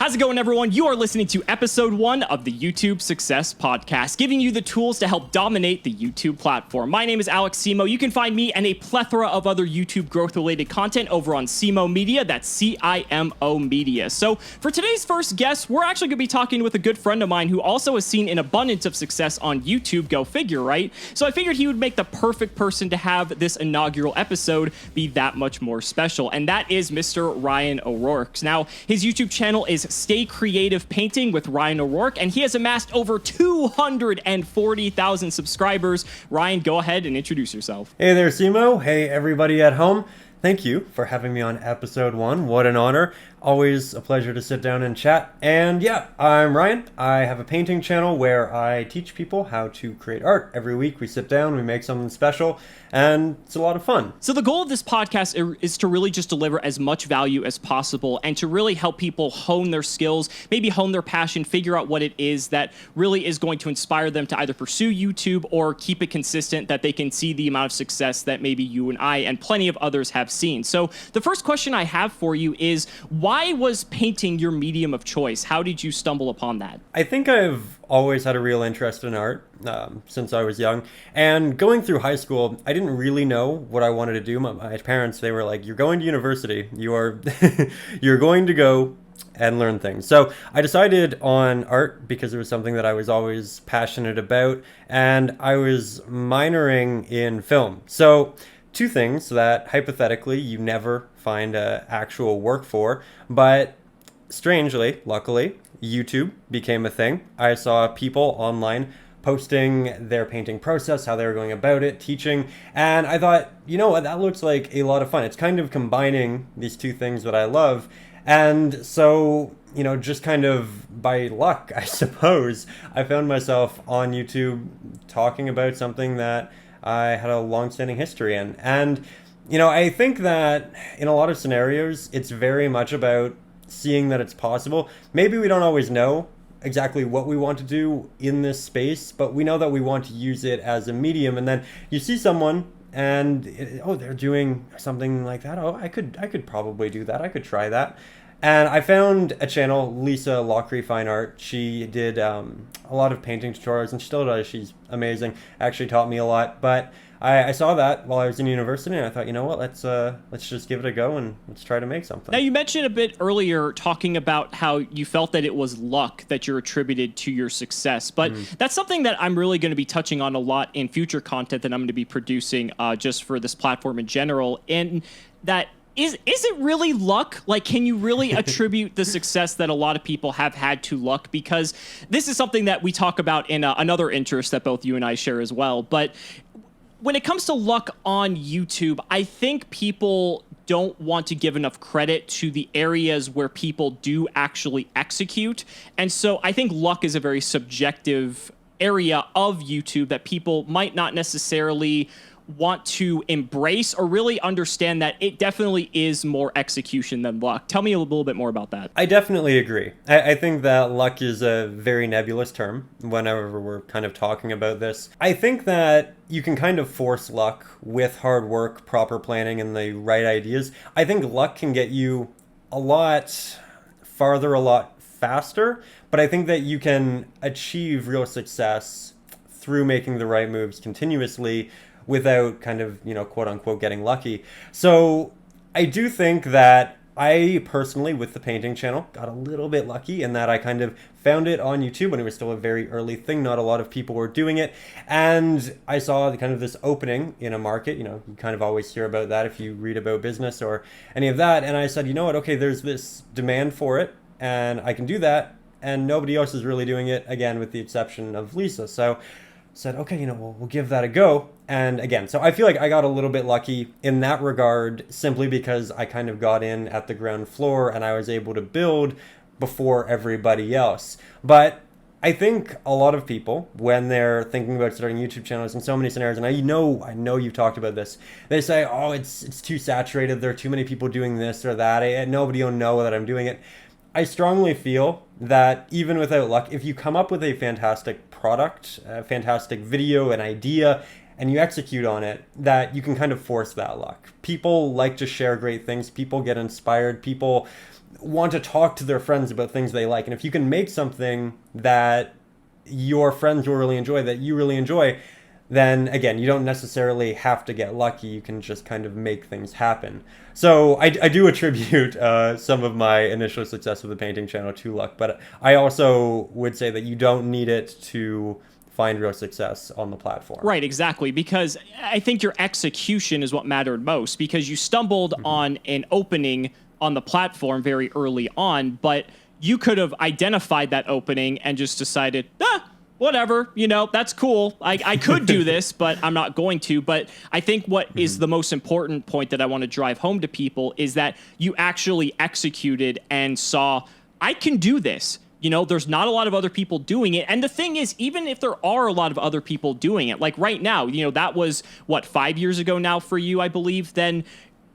How's it going, everyone? You are listening to episode 1 of the YouTube Success Podcast, giving you the tools to help dominate the YouTube platform. My name is Alex Cimo. You can find me and a plethora of other YouTube growth-related content over on CimoMedia. That's C-I-M-O Media. So for today's first guest, we're actually going to be talking with a good friend of mine who also has seen an abundance of success on YouTube. Go figure, right? So I figured he would make the perfect person to have this inaugural episode be that much more special, and that is Mr. Ryan O'Rourke. Now, his YouTube channel is Stay Creative Painting with Ryan O'Rourke, and he has amassed over 240,000 subscribers. Ryan, go ahead and introduce yourself. Hey there, Cimo. Hey, everybody at home. Thank you for having me on episode 1. What an honor. Always a pleasure to sit down and chat. And yeah, I'm Ryan. I have a painting channel where I teach people how to create art. Every week we sit down, we make something special, and it's a lot of fun. So the goal of this podcast is to really just deliver as much value as possible and to really help people hone their skills, maybe hone their passion, figure out what it is that really is going to inspire them to either pursue YouTube or keep it consistent, that they can see the amount of success that maybe you and I and plenty of others have seen. So the first question I have for you is, why was painting your medium of choice? How did you stumble upon that? I think I've always had a real interest in art since I was young. And going through high school, I didn't really know what I wanted to do. My parents, they were like, you're going to university. You're going to go and learn things. So I decided on art because it was something that I was always passionate about. And I was minoring in film. So two things that hypothetically you never find actual work for, but strangely, luckily, YouTube became a thing. I saw people online posting their painting process, how they were going about it, teaching, and I thought, you know what, that looks like a lot of fun. It's kind of combining these two things that I love. And so, you know, just kind of by luck, I suppose, I found myself on YouTube talking about something that I had a long-standing history in. And, you know, I think that in a lot of scenarios, it's very much about seeing that it's possible. Maybe we don't always know exactly what we want to do in this space, but we know that we want to use it as a medium. And then you see someone and, they're doing something like that. Oh, I could probably do that. I could try that. And I found a channel, Lisa Lockery Fine Art. She did a lot of painting tutorials, and she still does. She's amazing. Actually taught me a lot. But I saw that while I was in university, and I thought, you know what, let's just give it a go and let's try to make something. Now, you mentioned a bit earlier talking about how you felt that it was luck that you're attributed to your success, but that's something that I'm really going to be touching on a lot in future content that I'm going to be producing just for this platform in general, and that is it really luck? Like, can you really attribute the success that a lot of people have had to luck? Because this is something that we talk about in another interest that both you and I share as well. But when it comes to luck on YouTube, I think people don't want to give enough credit to the areas where people do actually execute. And so I think luck is a very subjective area of YouTube that people might not necessarily want to embrace or really understand that it definitely is more execution than luck. Tell me a little bit more about that. I definitely agree. I think that luck is a very nebulous term whenever we're kind of talking about this. I think that you can kind of force luck with hard work, proper planning, and the right ideas. I think luck can get you a lot farther, a lot faster, but I think that you can achieve real success through making the right moves continuously without kind of, you know, quote unquote, getting lucky. So I do think that I personally, with the painting channel, got a little bit lucky in that I kind of found it on YouTube when it was still a very early thing. Not a lot of people were doing it. And I saw kind of this opening in a market. You know, you kind of always hear about that if you read about business or any of that. And I said, you know what, okay, there's this demand for it and I can do that. And nobody else is really doing it, again, with the exception of Lisa. So said, okay, you know, we'll give that a go. And again, so I feel like I got a little bit lucky in that regard simply because I kind of got in at the ground floor and I was able to build before everybody else. But I think a lot of people, when they're thinking about starting YouTube channels in so many scenarios, and I know you've talked about this, they say, oh, it's too saturated. There are too many people doing this or that. Nobody will know that I'm doing it. I strongly feel that even without luck, if you come up with a fantastic product, a fantastic video, an idea, and you execute on it, that you can kind of force that luck. People like to share great things. People get inspired. People want to talk to their friends about things they like. And if you can make something that your friends will really enjoy, that you really enjoy, then again, you don't necessarily have to get lucky. You can just kind of make things happen. So I do attribute some of my initial success with the painting channel to luck, but I also would say that you don't need it to find real success on the platform. Right, exactly. Because I think your execution is what mattered most, because you stumbled on an opening on the platform very early on, but you could have identified that opening and just decided, whatever, that's cool. I could do this, but I'm not going to. But I think what is the most important point that I want to drive home to people is that you actually executed and saw, I can do this. There's not a lot of other people doing it. And the thing is, even if there are a lot of other people doing it, like right now, that was, 5 years ago now for you, I believe, then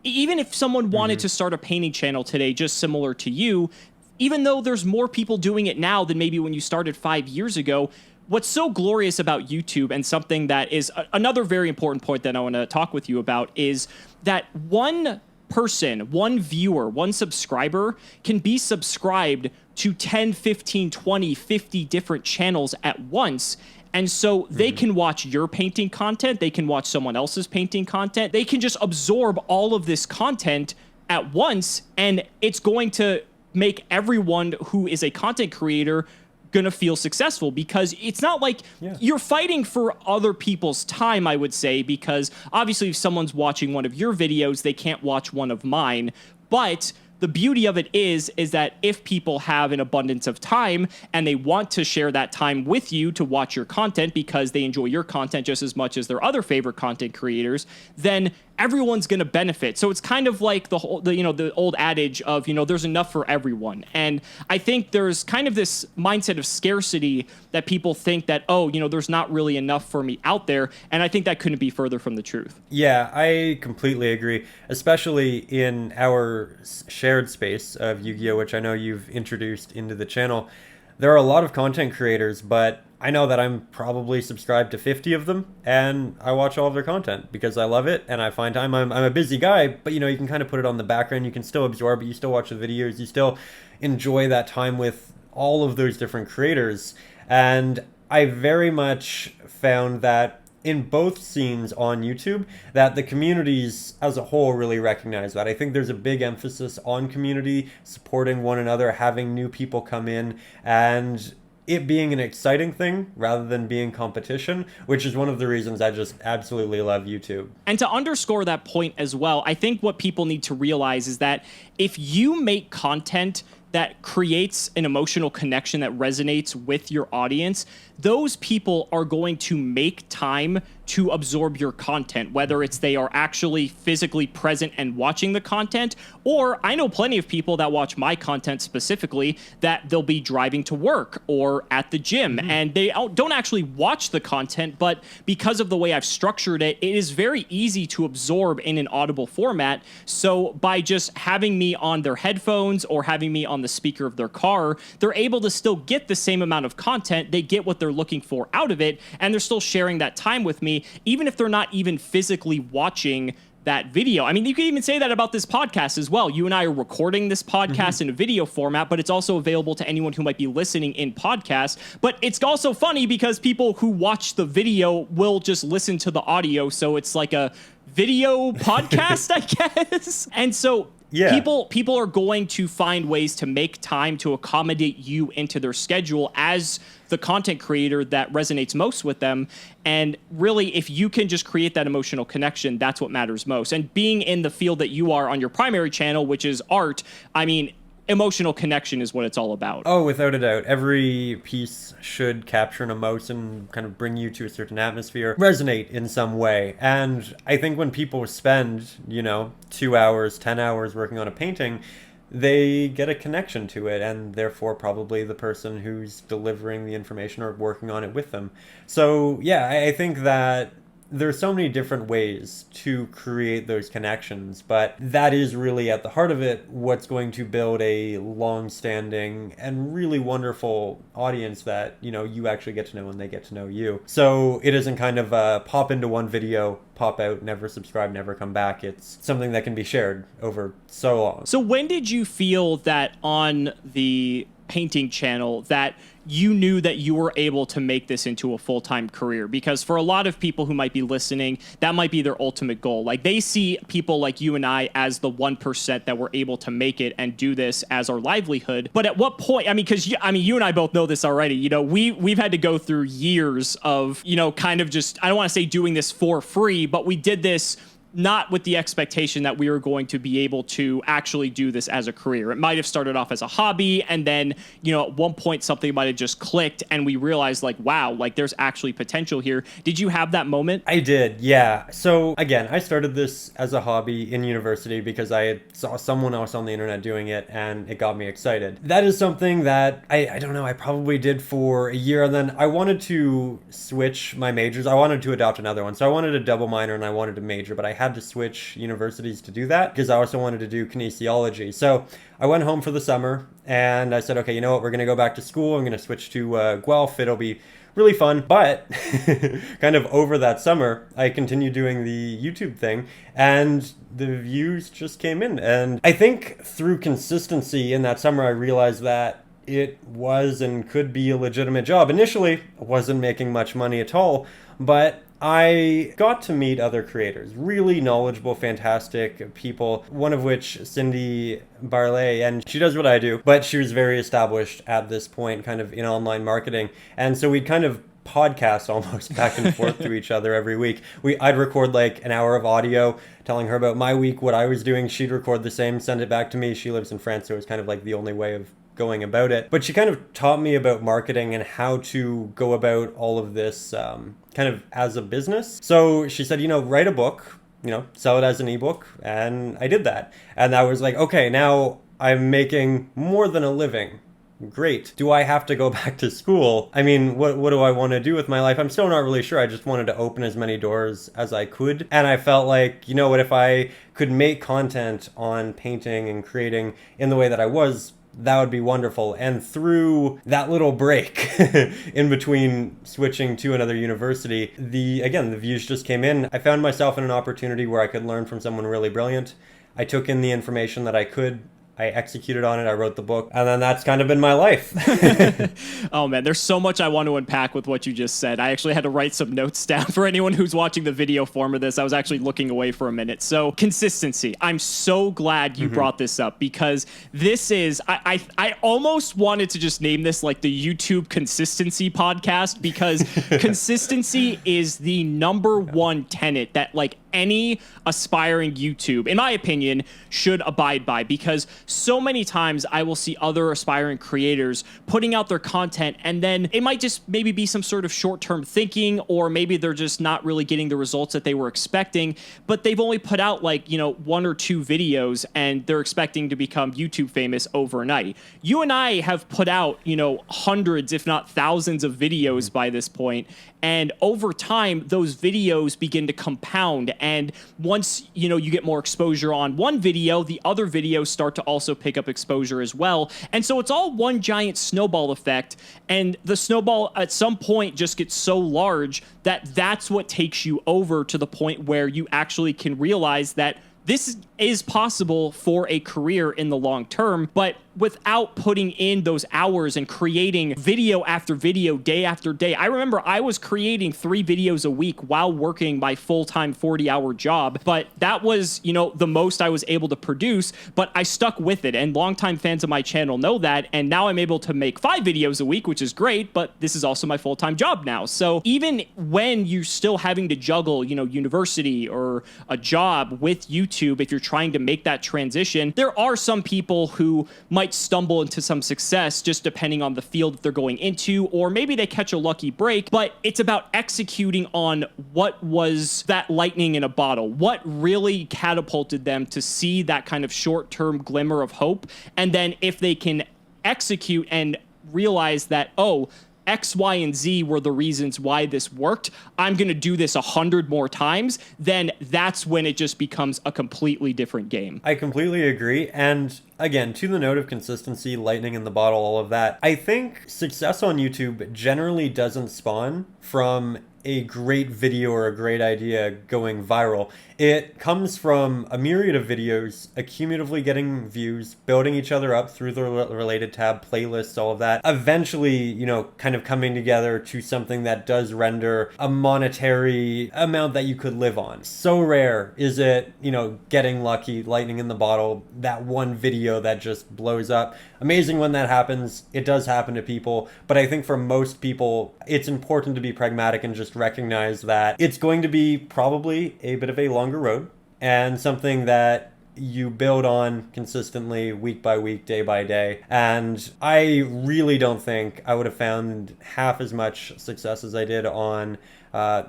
even if someone wanted to start a painting channel today, just similar to you, even though there's more people doing it now than maybe when you started 5 years ago, what's so glorious about YouTube, and something that is another very important point that I want to talk with you about, is that one person, one viewer, one subscriber can be subscribed to 10, 15, 20, 50 different channels at once. And so they can watch your painting content, they can watch someone else's painting content, they can just absorb all of this content at once, and it's going to make everyone who is a content creator gonna feel successful, because it's not like you're fighting for other people's time, I would say, because obviously if someone's watching one of your videos, they can't watch one of mine. But the beauty of it is that if people have an abundance of time and they want to share that time with you to watch your content because they enjoy your content just as much as their other favorite content creators, then everyone's going to benefit. So it's kind of like the old adage of, there's enough for everyone. And I think there's kind of this mindset of scarcity that people think that, there's not really enough for me out there. And I think that couldn't be further from the truth. Yeah, I completely agree, especially in our shared space of Yu-Gi-Oh!, which I know you've introduced into the channel. There are a lot of content creators, but I know that I'm probably subscribed to 50 of them, and I watch all of their content because I love it and I find time. I'm a busy guy, but you can kind of put it on the background. You can still absorb it. You still watch the videos. You still enjoy that time with all of those different creators. And I very much found that in both scenes on YouTube, that the communities as a whole really recognize that. I think there's a big emphasis on community, supporting one another, having new people come in, and it being an exciting thing rather than being competition, which is one of the reasons I just absolutely love YouTube. And to underscore that point as well, I think what people need to realize is that if you make content that creates an emotional connection that resonates with your audience, those people are going to make time to absorb your content, whether it's they are actually physically present and watching the content, or I know plenty of people that watch my content specifically that they'll be driving to work or at the gym, and they don't actually watch the content, but because of the way I've structured it, it is very easy to absorb in an audible format. So by just having me on their headphones or having me on the speaker of their car, they're able to still get the same amount of content. They get what they're looking for out of it, and they're still sharing that time with me, even if they're not even physically watching that video. I mean, you could even say that about this podcast as well. You and I are recording this podcast in a video format, but it's also available to anyone who might be listening in podcast. But it's also funny because people who watch the video will just listen to the audio, so it's like a video podcast, I guess. And so people are going to find ways to make time to accommodate you into their schedule as the content creator that resonates most with them. And really, if you can just create that emotional connection, that's what matters most. And being in the field that you are on your primary channel, which is art, I mean, emotional connection is what it's all about. Oh, without a doubt. Every piece should capture an emotion, kind of bring you to a certain atmosphere, resonate in some way. And I think when people spend, 2 hours, 10 hours working on a painting, they get a connection to it, and therefore probably the person who's delivering the information or working on it with them. So yeah, I think that there's so many different ways to create those connections, but that is really at the heart of it what's going to build a long-standing and really wonderful audience that, you know, you actually get to know and they get to know you. So it isn't kind of pop into one video, pop out, never subscribe, never come back. It's something that can be shared over so long. So when did you feel that on the painting channel that you knew that you were able to make this into a full-time career? Because for a lot of people who might be listening, that might be their ultimate goal. Like, they see people like you and I as the 1% that were able to make it and do this as our livelihood. But at what point, I mean, because you and I both know this already, you know, we've had to go through years of, you know, kind of just, I don't want to say doing this for free, but we did this not with the expectation that we were going to be able to actually do this as a career. It might have started off as a hobby, and then, you know, at one point something might have just clicked and we realized, like, wow, like, there's actually potential here. Did you have that moment? I did, yeah. So again, I started this as a hobby in university because I saw someone else on the internet doing it and it got me excited. That is something that I don't know, I probably did for a year, and then I wanted to switch my majors. I wanted to adopt another one. So I wanted a double minor and I wanted to major, but I had to switch universities to do that because I also wanted to do kinesiology. So I went home for the summer and I said, okay, you know what, we're going to go back to school. I'm going to switch to Guelph. It'll be really fun. But kind of over that summer, I continued doing the YouTube thing and the views just came in. And I think through consistency in that summer, I realized that it was and could be a legitimate job. Initially, I wasn't making much money at all, but I got to meet other creators, really knowledgeable, fantastic people, one of which, Cindy Barley, and she does what I do, but she was very established at this point, kind of in online marketing. And so we'd kind of podcast almost back and forth to each other every week. I'd record like an hour of audio telling her about my week, what I was doing. She'd record the same, send it back to me. She lives in France, so it was kind of like the only way of going about it. But she kind of taught me about marketing and how to go about all of this kind of as a business. So she said, you know, write a book, you know, sell it as an ebook. And I did that. And I was like, okay, now I'm making more than a living. Great. Do I have to go back to school? I mean, what do I want to do with my life? I'm still not really sure. I just wanted to open as many doors as I could. And I felt like, you know what, if I could make content on painting and creating in the way that I was, that would be wonderful. And through that little break in between switching to another university, the views just came in. I found myself in an opportunity where I could learn from someone really brilliant. I took in the information that I could. I executed on it. I wrote the book, and then that's kind of been my life. Oh man, there's so much I want to unpack with what you just said. I actually had to write some notes down for anyone who's watching the video form of this. I was actually looking away for a minute. So consistency. I'm so glad you brought this up because this is, I almost wanted to just name this like the YouTube consistency podcast because consistency is the number one tenet that like any aspiring YouTube, in my opinion, should abide by, because so many times I will see other aspiring creators putting out their content and then it might just maybe be some sort of short-term thinking, or maybe they're just not really getting the results that they were expecting, but they've only put out like, you know, 1 or 2 videos and they're expecting to become YouTube famous overnight. You and I have put out, you know, hundreds, if not thousands of videos by this point. And over time, those videos begin to compound. And once, you know, you get more exposure on one video, the other videos start to also pick up exposure as well. And so it's all one giant snowball effect. And the snowball at some point just gets so large that that's what takes you over to the point where you actually can realize that this is possible for a career in the long term, but without putting in those hours and creating video after video, day after day. I remember I was creating 3 videos a week while working my full-time 40-hour job, but that was, you know, the most I was able to produce, but I stuck with it, and longtime fans of my channel know that, and now I'm able to make 5 videos a week, which is great, but this is also my full-time job now. So even when you're still having to juggle, you know, university or a job with YouTube, if you're trying to make that transition, there are some people who might stumble into some success just depending on the field that they're going into, or maybe they catch a lucky break, but it's about executing on what was that lightning in a bottle, what really catapulted them to see that kind of short-term glimmer of hope. And then if they can execute and realize that, oh, X, Y, and Z were the reasons why this worked, I'm going to do this 100 more times, then that's when it just becomes a completely different game. I completely agree. And again, to the note of consistency, lightning in the bottle, all of that, I think success on YouTube generally doesn't spawn from a great video or a great idea going viral. It comes from a myriad of videos accumulatively getting views, building each other up through the related tab, playlists, all of that. Eventually, you know, kind of coming together to something that does render a monetary amount that you could live on. So rare is it, you know, getting lucky, lightning in the bottle, that one video that just blows up. Amazing when that happens. It does happen to people. But I think for most people, it's important to be pragmatic and just recognize that it's going to be probably a bit of a longer road and something that you build on consistently week by week, day by day. And I really don't think I would have found half as much success as I did on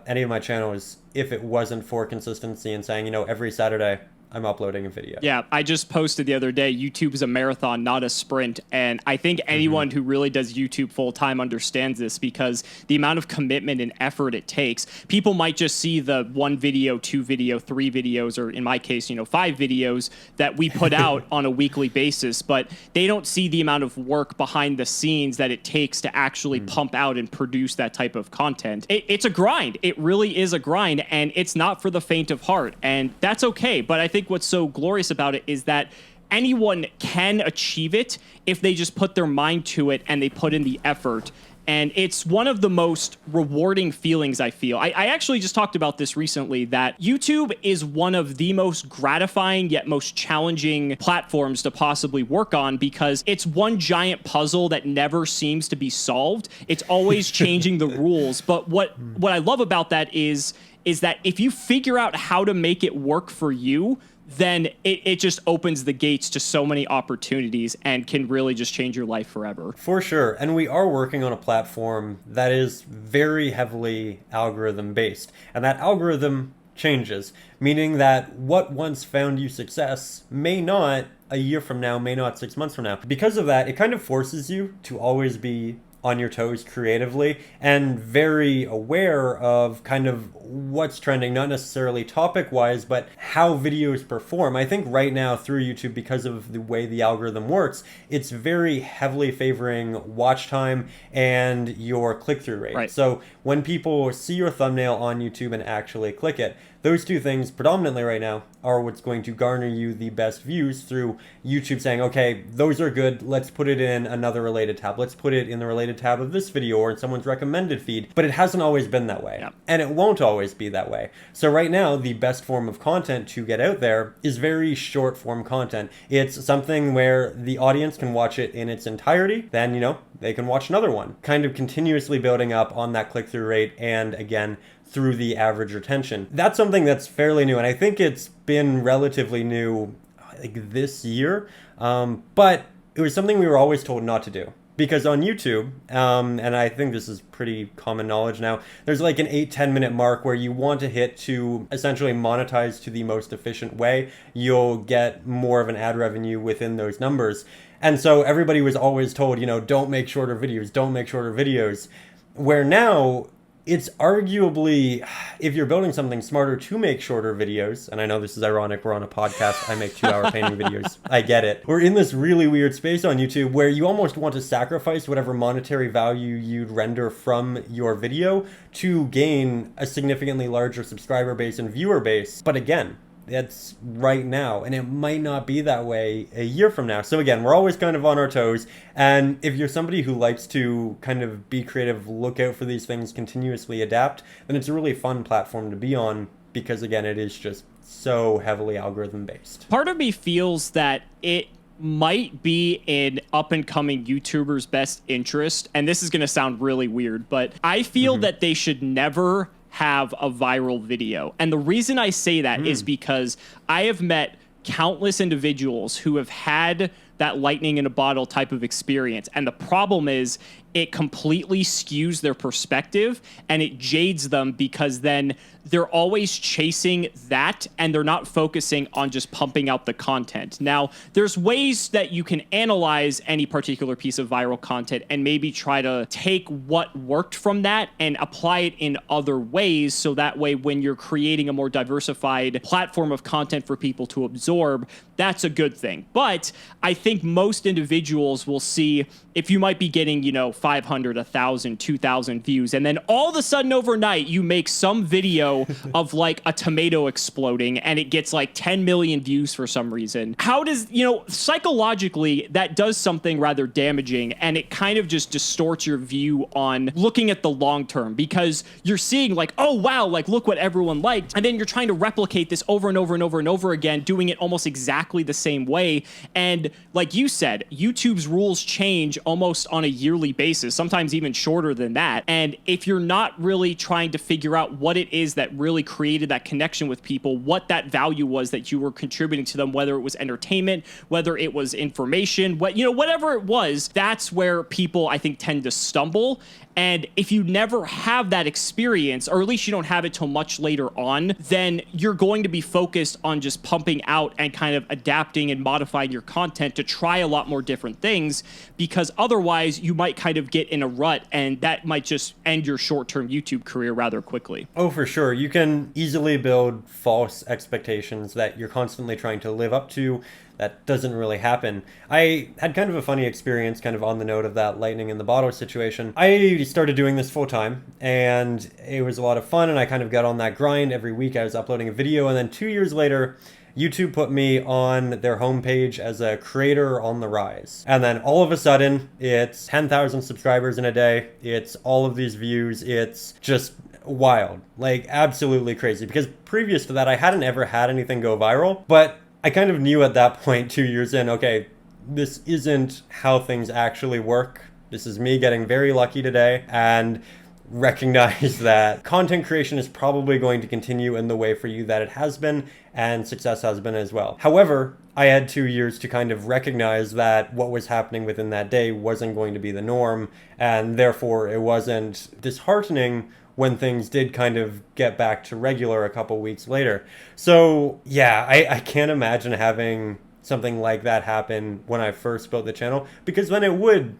any of my channels if it wasn't for consistency and saying, you know, every Saturday I'm uploading a video. Yeah, I just posted the other day, YouTube is a marathon, not a sprint. And I think anyone who really does YouTube full time understands this, because the amount of commitment and effort it takes, people might just see the 1 video, 2 video, 3 videos, or in my case, you know, 5 videos that we put out on a weekly basis, but they don't see the amount of work behind the scenes that it takes to actually pump out and produce that type of content. It's a grind. It really is a grind, and it's not for the faint of heart, and that's okay. But I think what's so glorious about it is that anyone can achieve it if they just put their mind to it and they put in the effort. And it's one of the most rewarding feelings I feel. I actually just talked about this recently, that YouTube is one of the most gratifying yet most challenging platforms to possibly work on, because it's one giant puzzle that never seems to be solved. It's always changing the rules. But what I love about that is that if you figure out how to make it work for you, then it just opens the gates to so many opportunities and can really just change your life forever. For sure. And we are working on a platform that is very heavily algorithm based. And that algorithm changes, meaning that what once found you success may not a year from now, may not 6 months from now. Because of that, it kind of forces you to always be on your toes creatively and very aware of kind of what's trending, not necessarily topic wise, but how videos perform. I think right now through YouTube, because of the way the algorithm works, it's very heavily favoring watch time and your click-through rate. Right. So when people see your thumbnail on YouTube and actually click it, those two things predominantly right now are what's going to garner you the best views through YouTube saying, okay, those are good, let's put it in another related tab. Let's put it in the related tab of this video or in someone's recommended feed. But it hasn't always been that way. Yeah. And it won't always be that way. So right now, the best form of content to get out there is very short form content. It's something where the audience can watch it in its entirety. Then, you know, they can watch another one. Kind of continuously building up on that click-through rate and, again, through the average retention. That's something that's fairly new, and I think it's been relatively new like this year, but it was something we were always told not to do. Because on YouTube, and I think this is pretty common knowledge now, there's like an 8-10 minute mark where you want to hit to essentially monetize to the most efficient way. You'll get more of an ad revenue within those numbers. And so everybody was always told, you know, don't make shorter videos, don't make shorter videos. Where now, it's arguably, if you're building something smarter, to make shorter videos, and I know this is ironic, we're on a podcast, I make 2-hour painting videos, I get it. We're in this really weird space on YouTube where you almost want to sacrifice whatever monetary value you'd render from your video to gain a significantly larger subscriber base and viewer base. But again, it's right now, and it might not be that way a year from now. So again, we're always kind of on our toes, and if you're somebody who likes to kind of be creative, look out for these things, continuously adapt, then it's a really fun platform to be on, because again, it is just so heavily algorithm based. Part of me feels that it might be in up-and-coming YouTubers' best interest, and this is going to sound really weird, but I feel that they should never have a viral video. And the reason I say that is because I have met countless individuals who have had that lightning in a bottle type of experience. And the problem is it completely skews their perspective and it jades them, because then they're always chasing that and they're not focusing on just pumping out the content. Now, there's ways that you can analyze any particular piece of viral content and maybe try to take what worked from that and apply it in other ways, so that way when you're creating a more diversified platform of content for people to absorb, that's a good thing. But I think most individuals will see if you might be getting, 500, 1,000, 2,000 views, and then all of a sudden overnight you make some video of like a tomato exploding and it gets like 10 million views for some reason. How does, psychologically that does something rather damaging, and it kind of just distorts your view on looking at the long term, because you're seeing like, oh wow, like look what everyone liked, and then you're trying to replicate this over and over and over and over again, doing it almost exactly the same way. And like you said, YouTube's rules change almost on a yearly basis, sometimes even shorter than that. And if you're not really trying to figure out what it is that really created that connection with people, what that value was that you were contributing to them, whether it was entertainment, whether it was information, whatever it was, that's where people, I think, tend to stumble. And if you never have that experience, or at least you don't have it till much later on, then you're going to be focused on just pumping out and kind of adapting and modifying your content to try a lot more different things, because otherwise you might kind of get in a rut, and that might just end your short-term YouTube career rather quickly. Oh, for sure. You can easily build false expectations that you're constantly trying to live up to. That doesn't really happen. I had kind of a funny experience, kind of on the note of that lightning in the bottle situation. I started doing this full time, and it was a lot of fun, and I kind of got on that grind. Every week I was uploading a video, and then 2 years later, YouTube put me on their homepage as a creator on the rise. And then all of a sudden, it's 10,000 subscribers in a day. It's all of these views. It's just wild, like absolutely crazy. Because previous to that, I hadn't ever had anything go viral, but I kind of knew at that point, 2 years in, okay, this isn't how things actually work. This is me getting very lucky today, and recognize that content creation is probably going to continue in the way for you that it has been, and success has been as well. However, I had 2 years to kind of recognize that what was happening within that day wasn't going to be the norm, and therefore it wasn't disheartening when things did kind of get back to regular a couple weeks later. So yeah, I can't imagine having something like that happen when I first built the channel, because then it would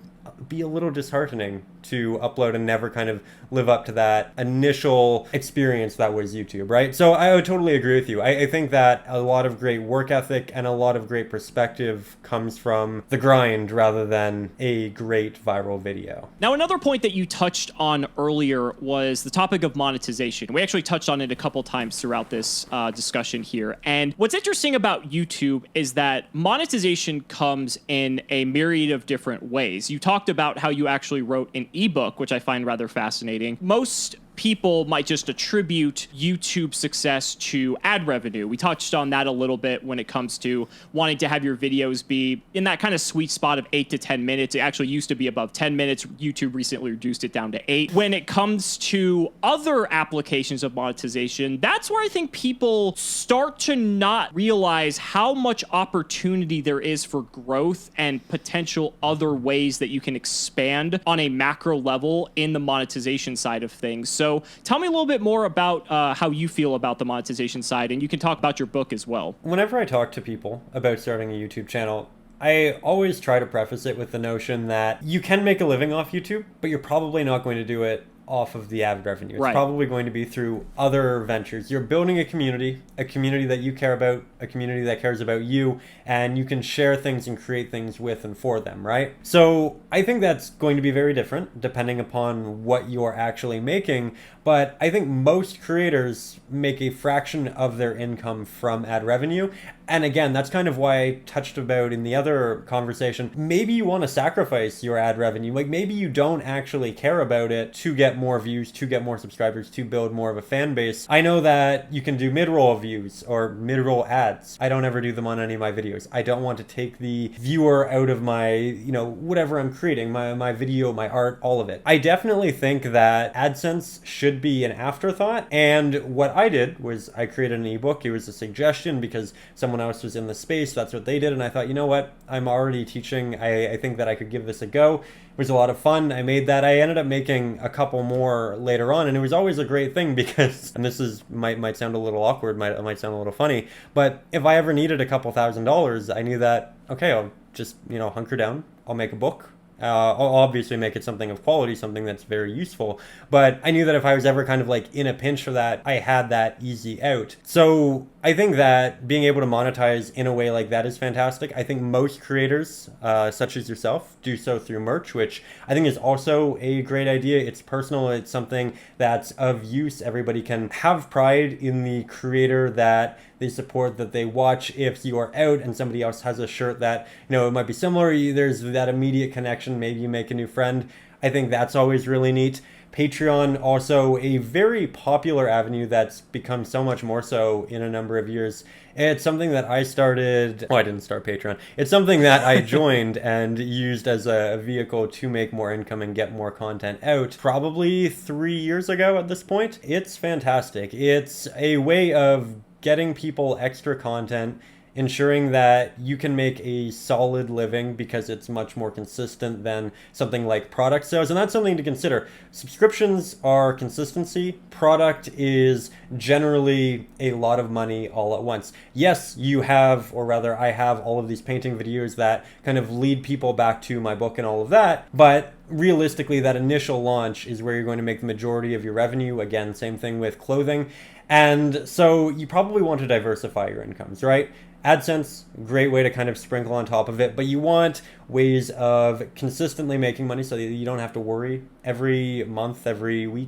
be a little disheartening to upload and never kind of live up to that initial experience that was YouTube, right? So I would totally agree with you. I think that a lot of great work ethic and a lot of great perspective comes from the grind rather than a great viral video. Now, another point that you touched on earlier was the topic of monetization. We actually touched on it a couple times throughout this discussion here. And what's interesting about YouTube is that monetization comes in a myriad of different ways. You talked about how you actually wrote an ebook, which I find rather fascinating. Most people might just attribute YouTube success to ad revenue. We touched on that a little bit when it comes to wanting to have your videos be in that kind of sweet spot of 8 to 10 minutes. It actually used to be above 10 minutes. YouTube recently reduced it down to 8. When it comes to other applications of monetization, that's where I think people start to not realize how much opportunity there is for growth and potential other ways that you can expand on a macro level in the monetization side of things. So tell me a little bit more about how you feel about the monetization side, and you can talk about your book as well. Whenever I talk to people about starting a YouTube channel, I always try to preface it with the notion that you can make a living off YouTube, but you're probably not going to do it off of the ad revenue. It's probably going to be through other ventures. You're building a community that you care about, a community that cares about you, and you can share things and create things with and for them, right? So I think that's going to be very different depending upon what you're actually making, but I think most creators make a fraction of their income from ad revenue. And again, that's kind of why I touched about in the other conversation, maybe you want to sacrifice your ad revenue. Like maybe you don't actually care about it to get get more views, to get more subscribers, to build more of a fan base. I know that you can do mid-roll views or mid-roll ads. I don't ever do them on any of my videos. I don't want to take the viewer out of my, whatever I'm creating, my video, my art, all of it. I definitely think that AdSense should be an afterthought. And what I did was I created an ebook. It was a suggestion because someone else was in the space. That's what they did. And I thought, you know what? I'm already teaching. I think that I could give this a go. It was a lot of fun. I made that. I ended up making a couple more later on, and it was always a great thing because, and this is might sound a little awkward, might sound a little funny, but if I ever needed a couple $1,000s, I knew that, okay, I'll just, hunker down. I'll make a book. I'll obviously make it something of quality, something that's very useful. But I knew that if I was ever kind of like in a pinch for that, I had that easy out. So I think that being able to monetize in a way like that is fantastic. I think most creators, such as yourself, do so through merch, which I think is also a great idea. It's personal. It's something that's of use. Everybody can have pride in the creator that they support, that they watch. If you are out and somebody else has a shirt that, it might be similar, there's that immediate connection. Maybe you make a new friend. I think that's always really neat. Patreon, also a very popular avenue that's become so much more so in a number of years. It's something that I started, I didn't start Patreon. It's something that I joined and used as a vehicle to make more income and get more content out probably 3 years ago at this point. It's fantastic. It's a way of getting people extra content, ensuring that you can make a solid living because it's much more consistent than something like product sales. And that's something to consider. Subscriptions are consistency. Product is generally a lot of money all at once. Yes, you have, or rather I have all of these painting videos that kind of lead people back to my book and all of that. But realistically, that initial launch is where you're going to make the majority of your revenue. Again, same thing with clothing. And so you probably want to diversify your incomes, right? AdSense, great way to kind of sprinkle on top of it, but you want ways of consistently making money so that you don't have to worry every month, every week,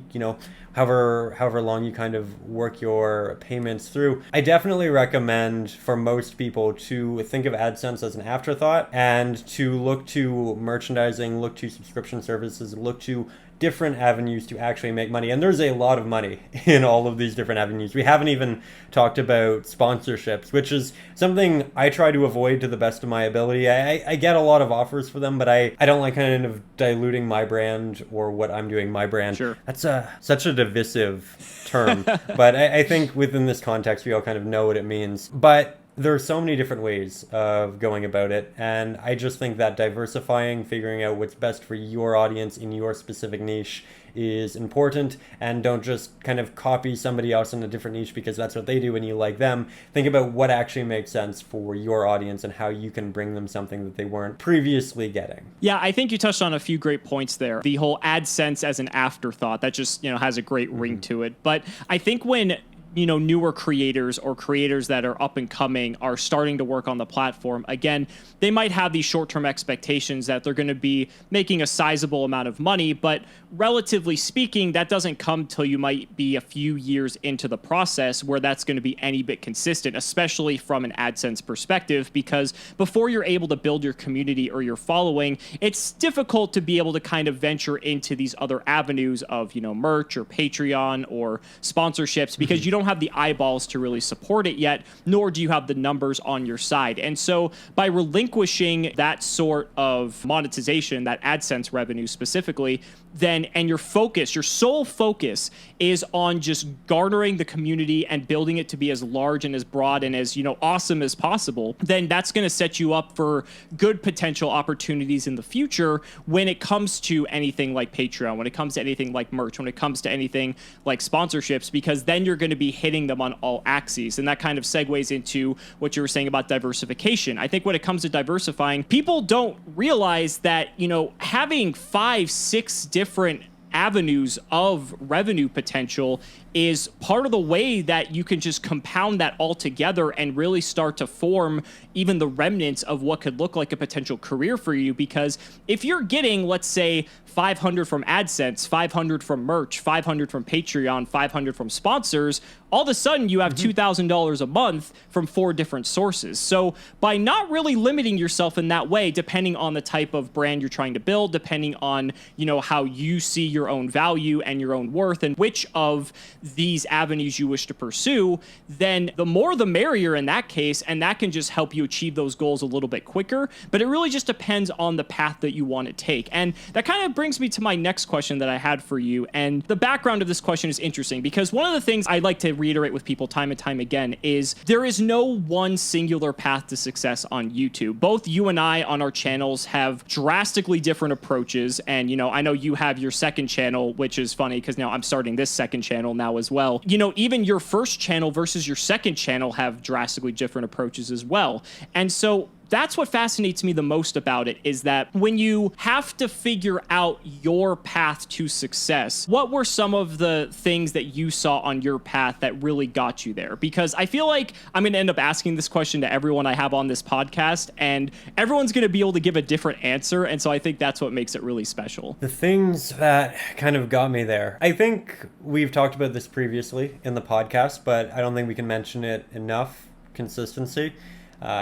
however long you kind of work your payments through. I definitely recommend for most people to think of AdSense as an afterthought and to look to merchandising, look to subscription services, look to different avenues to actually make money. And there's a lot of money in all of these different avenues. We haven't even talked about sponsorships, which is something I try to avoid to the best of my ability. I get a lot of offers for them, but I don't like kind of diluting my brand or what I'm doing, my brand. Sure. That's such a divisive term. But I think within this context, we all kind of know what it means. But there are so many different ways of going about it, and I just think that diversifying, figuring out what's best for your audience in your specific niche is important, and don't just kind of copy somebody else in a different niche because that's what they do and you like them. Think about what actually makes sense for your audience and how you can bring them something that they weren't previously getting. Yeah, I think you touched on a few great points there. The whole AdSense as an afterthought, that just, has a great ring to it. But I think when newer creators or creators that are up and coming are starting to work on the platform, again, they might have these short-term expectations that they're going to be making a sizable amount of money, but relatively speaking, that doesn't come till you might be a few years into the process where that's going to be any bit consistent, especially from an AdSense perspective, because before you're able to build your community or your following, it's difficult to be able to kind of venture into these other avenues of, merch or Patreon or sponsorships because you don't have the eyeballs to really support it yet, nor do you have the numbers on your side. And so by relinquishing that sort of monetization, that AdSense revenue specifically, then, and your focus, your sole focus is on just garnering the community and building it to be as large and as broad and as, awesome as possible, then that's going to set you up for good potential opportunities in the future when it comes to anything like Patreon, when it comes to anything like merch, when it comes to anything like sponsorships, because then you're going to be hitting them on all axes. And that kind of segues into what you were saying about diversification. I think when it comes to diversifying, people don't realize that, having 5, 6 different avenues of revenue potential is part of the way that you can just compound that all together and really start to form even the remnants of what could look like a potential career for you. Because if you're getting, let's say, 500 from AdSense, 500 from merch, 500 from Patreon, 500 from sponsors, all of a sudden you have $2,000 a month from 4 different sources. So by not really limiting yourself in that way, depending on the type of brand you're trying to build, depending on, how you see your own value and your own worth and which of these avenues you wish to pursue, then the more the merrier in that case, and that can just help you achieve those goals a little bit quicker. But it really just depends on the path that you want to take. And that kind of brings me to my next question that I had for you. And the background of this question is interesting because one of the things I like to reiterate with people time and time again is there is no one singular path to success on YouTube. Both you and I on our channels have drastically different approaches. And, I know you have your second channel, which is funny because now I'm starting this second channel now as well. Even your first channel versus your second channel have drastically different approaches as well. And so that's what fascinates me the most about it is that when you have to figure out your path to success, what were some of the things that you saw on your path that really got you there? Because I feel like I'm going to end up asking this question to everyone I have on this podcast, and everyone's going to be able to give a different answer. And so I think that's what makes it really special. The things that kind of got me there. I think we've talked about this previously in the podcast, but I don't think we can mention it enough. Consistency.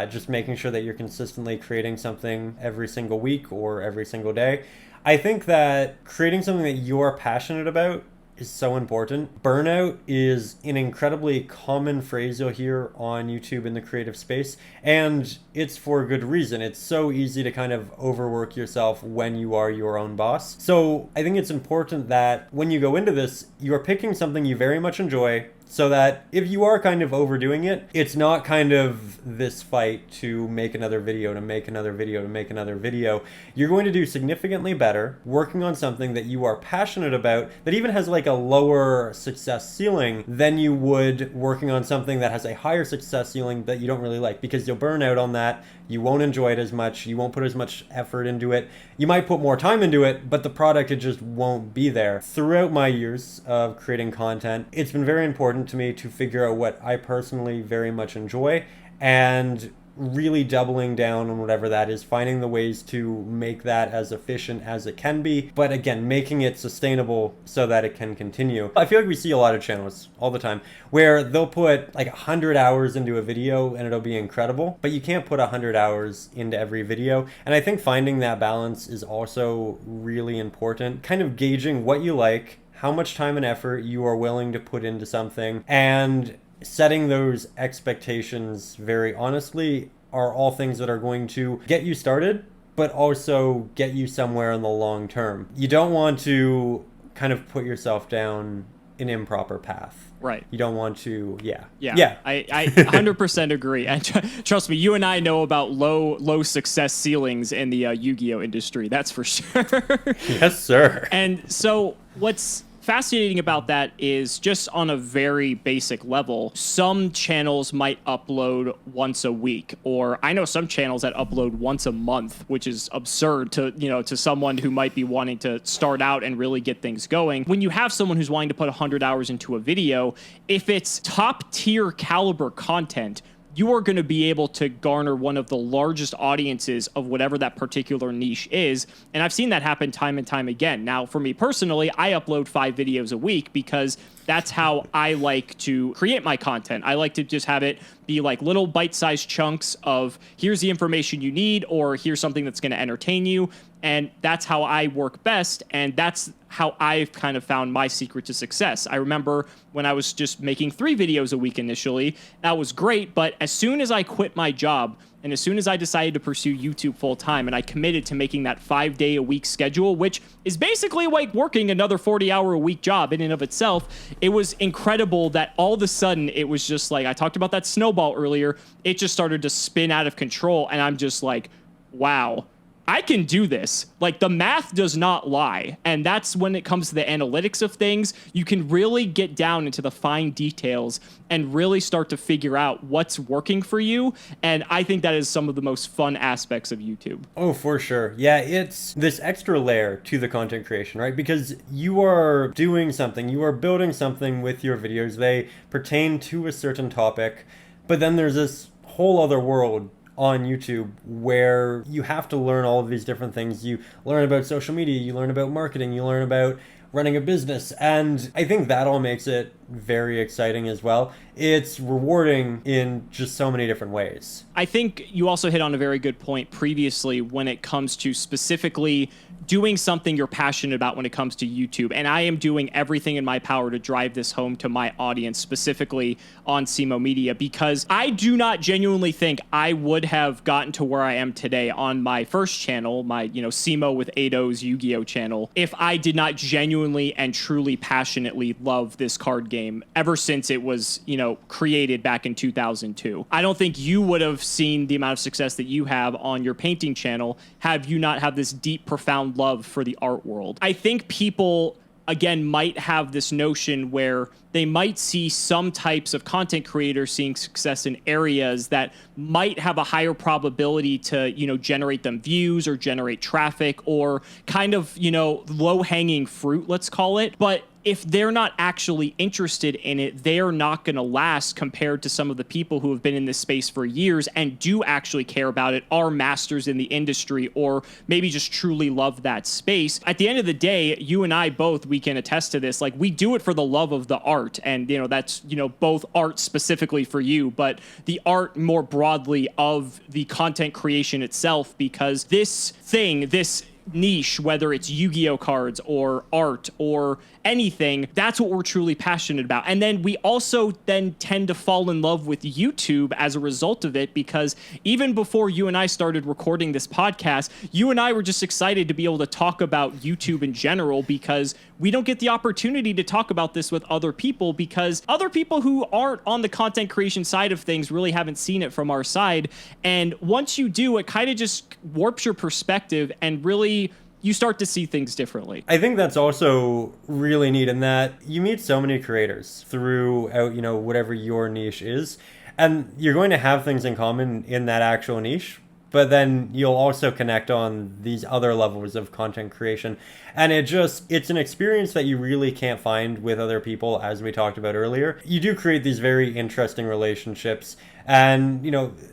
Just making sure that you're consistently creating something every single week or every single day. I think that creating something that you're passionate about is so important. Burnout is an incredibly common phrase you'll hear on YouTube in the creative space, and it's for a good reason. It's so easy to kind of overwork yourself when you are your own boss. So I think it's important that when you go into this, you're picking something you very much enjoy, so that if you are kind of overdoing it, it's not kind of this fight to make another video, to make another video, to make another video. You're going to do significantly better working on something that you are passionate about, that even has like a lower success ceiling than you would working on something that has a higher success ceiling that you don't really like, because you'll burn out on that. You won't enjoy it as much. You won't put as much effort into it. You might put more time into it, but the product, it just won't be there. Throughout my years of creating content, it's been very important to me to figure out what I personally very much enjoy and really doubling down on whatever that is, finding the ways to make that as efficient as it can be, but again, making it sustainable so that it can continue. I feel like we see a lot of channels all the time where they'll put like 100 hours into a video and it'll be incredible, but you can't put 100 hours into every video. And I think finding that balance is also really important, kind of gauging what you like, how much time and effort you are willing to put into something, and setting those expectations very honestly are all things that are going to get you started, but also get you somewhere in the long term. You don't want to kind of put yourself down an improper path. Right. You don't want to, yeah. I 100% agree. And trust me, you and I know about low success ceilings in the Yu-Gi-Oh industry. That's for sure. Yes, sir. And so what's fascinating about that is just on a very basic level, some channels might upload once a week, or I know some channels that upload once a month, which is absurd to someone who might be wanting to start out and really get things going. When you have someone who's wanting to put 100 hours into a video, if it's top tier caliber content, you are going to be able to garner one of the largest audiences of whatever that particular niche is. And I've seen that happen time and time again. Now, for me personally, I upload 5 videos a week because that's how I like to create my content. I like to just have it be like little bite-sized chunks of here's the information you need, or here's something that's going to entertain you. And that's how I work best. And that's how I've kind of found my secret to success. I remember when I was just making 3 videos a week initially, that was great. But as soon as I quit my job, and as soon as I decided to pursue YouTube full time, and I committed to making that 5-day-a-week schedule, which is basically like working another 40-hour-a-week job in and of itself, it was incredible that all of a sudden it was just like, I talked about that snowball earlier, it just started to spin out of control. And I'm just like, wow, I can do this. Like, the math does not lie. And that's when it comes to the analytics of things, you can really get down into the fine details and really start to figure out what's working for you. And I think that is some of the most fun aspects of YouTube. Oh, for sure. Yeah, it's this extra layer to the content creation, right? Because you are doing something, you are building something with your videos. They pertain to a certain topic, but then there's this whole other world on YouTube where you have to learn all of these different things. You learn about social media, you learn about marketing, you learn about running a business, and I think that all makes it very exciting as well. It's rewarding in just so many different ways. I think you also hit on a very good point previously when it comes to specifically doing something you're passionate about when it comes to YouTube. And I am doing everything in my power to drive this home to my audience, specifically on CimoMedia, because I do not genuinely think I would have gotten to where I am today on my first channel, my, Cimo with Ado's Yu-Gi-Oh channel, if I did not genuinely and truly passionately love this card game ever since it was, created back in 2002. I don't think you would have seen the amount of success that you have on your painting channel have you not have this deep, profound love for the art world. I think people, again, might have this notion where they might see some types of content creators seeing success in areas that might have a higher probability to, generate them views or generate traffic or kind of, low-hanging fruit, let's call it. But if they're not actually interested in it, they're not going to last compared to some of the people who have been in this space for years and do actually care about it, are masters in the industry, or maybe just truly love that space. At the end of the day, you and I both, we can attest to this, like we do it for the love of the art. And, that's, both art specifically for you, but the art more broadly of the content creation itself, because this niche, whether it's Yu-Gi-Oh cards or art or anything, that's what we're truly passionate about. And then we also then tend to fall in love with YouTube as a result of it, because even before you and I started recording this podcast, you and I were just excited to be able to talk about YouTube in general, because we don't get the opportunity to talk about this with other people, because other people who aren't on the content creation side of things really haven't seen it from our side. And once you do, it kind of just warps your perspective and really you start to see things differently. I think that's also really neat in that you meet so many creators throughout, whatever your niche is, and you're going to have things in common in that actual niche, but then you'll also connect on these other levels of content creation. And it's an experience that you really can't find with other people, as we talked about earlier. You do create these very interesting relationships and,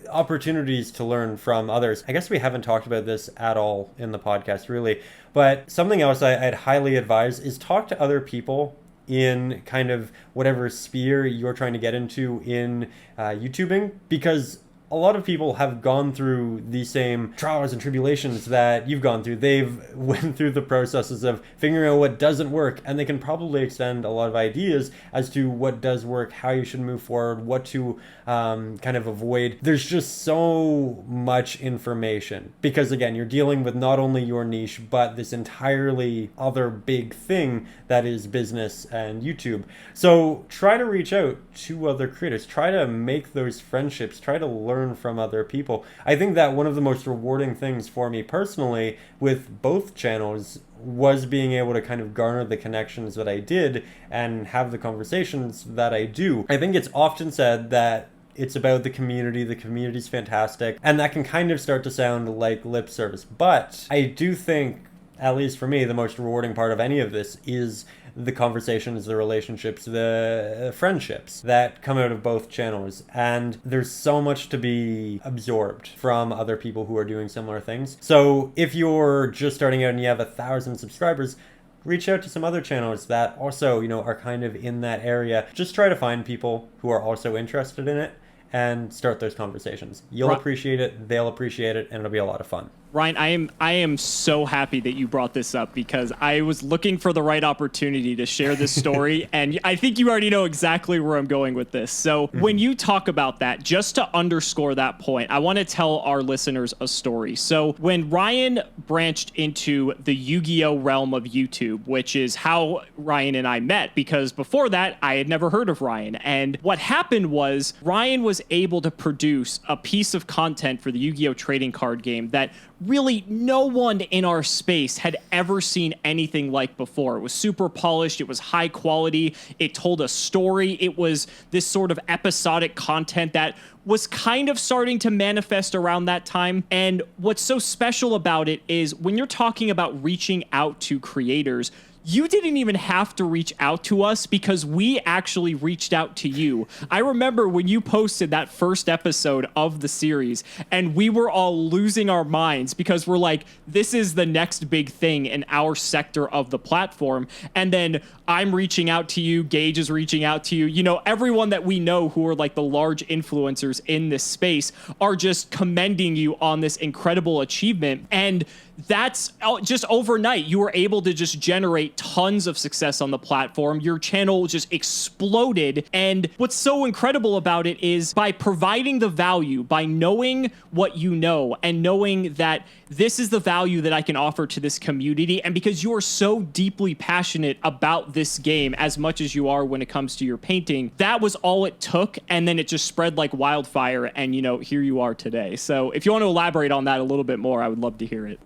opportunities to learn from others. I guess we haven't talked about this at all in the podcast, really. But something else I'd highly advise is talk to other people in kind of whatever sphere you're trying to get into in YouTubing, because a lot of people have gone through the same trials and tribulations that you've gone through. They've went through the processes of figuring out what doesn't work, and they can probably extend a lot of ideas as to what does work, how you should move forward, what to kind of avoid. There's just so much information because, again, you're dealing with not only your niche, but this entirely other big thing that is business and YouTube. So try to reach out to other creators. Try to make those friendships. Try to learn from other people. I think that one of the most rewarding things for me personally with both channels was being able to kind of garner the connections that I did and have the conversations that I do. I think it's often said that it's about the community. The community's fantastic, and that can kind of start to sound like lip service. But I do think, at least for me, the most rewarding part of any of this is the conversations, the relationships, the friendships that come out of both channels. And there's so much to be absorbed from other people who are doing similar things. So if you're just starting out and you have 1,000 subscribers, reach out to some other channels that also, are kind of in that area. Just try to find people who are also interested in it and start those conversations. You'll appreciate it, they'll appreciate it, and it'll be a lot of fun. Ryan, I am so happy that you brought this up, because I was looking for the right opportunity to share this story, and I think you already know exactly where I'm going with this. So when you talk about that, just to underscore that point, I want to tell our listeners a story. So when Ryan branched into the Yu-Gi-Oh realm of YouTube, which is how Ryan and I met, because before that, I had never heard of Ryan. And what happened was Ryan was able to produce a piece of content for the Yu-Gi-Oh trading card game that really no one in our space had ever seen anything like before. It was super polished. It was high quality. It told a story. It was this sort of episodic content that was kind of starting to manifest around that time. And what's so special about it is when you're talking about reaching out to creators, you didn't even have to reach out to us because we actually reached out to you. I remember when you posted that first episode of the series and we were all losing our minds because we're like, this is the next big thing in our sector of the platform. And then I'm reaching out to you, Gage is reaching out to you. You know, everyone that we know who are like the large influencers in this space are just commending you on this incredible achievement. And that's just overnight. You were able to just generate tons of success on the platform. Your channel just exploded. And what's so incredible about it is by providing the value, by knowing what you know and knowing that this is the value that I can offer to this community. And because you are so deeply passionate about this game as much as you are when it comes to your painting, that was all it took. And then it just spread like wildfire. And, you know, here you are today. So if you want to elaborate on that a little bit more, I would love to hear it.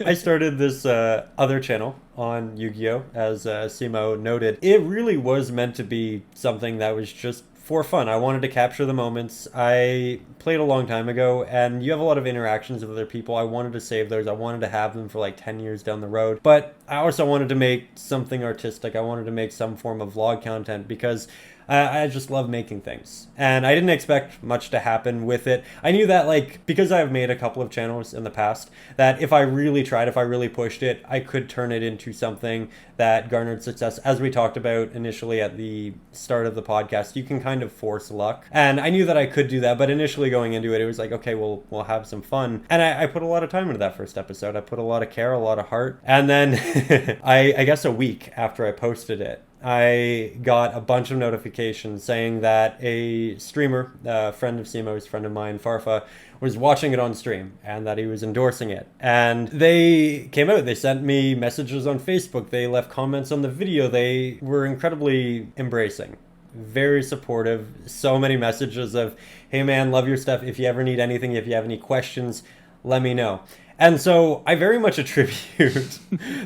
I started this other channel on Yu-Gi-Oh! As Cimo noted. It really was meant to be something that was just for fun. I wanted to capture the moments. I played a long time ago, and you have a lot of interactions with other people. I wanted to save those. I wanted to have them for like 10 years down the road. But I also wanted to make something artistic. I wanted to make some form of vlog content because I just love making things. And I didn't expect much to happen with it. I knew that, like, because I've made a couple of channels in the past, that if I really tried, if I really pushed it, I could turn it into something that garnered success. As we talked about initially at the start of the podcast, you can kind of force luck. And I knew that I could do that, but initially going into it, it was like, okay, we'll have some fun. And I put a lot of time into that first episode. I put a lot of care, a lot of heart. And then I guess a week after I posted it, I got a bunch of notifications saying that a streamer, a friend of Cimo's, friend of mine, Farfa, was watching it on stream and that he was endorsing it. And they came out, they sent me messages on Facebook, they left comments on the video, they were incredibly embracing, very supportive, so many messages of, hey man, love your stuff, if you ever need anything, if you have any questions, let me know. And so I very much attribute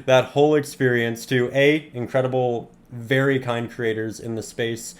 that whole experience to incredible, very kind creators in the space,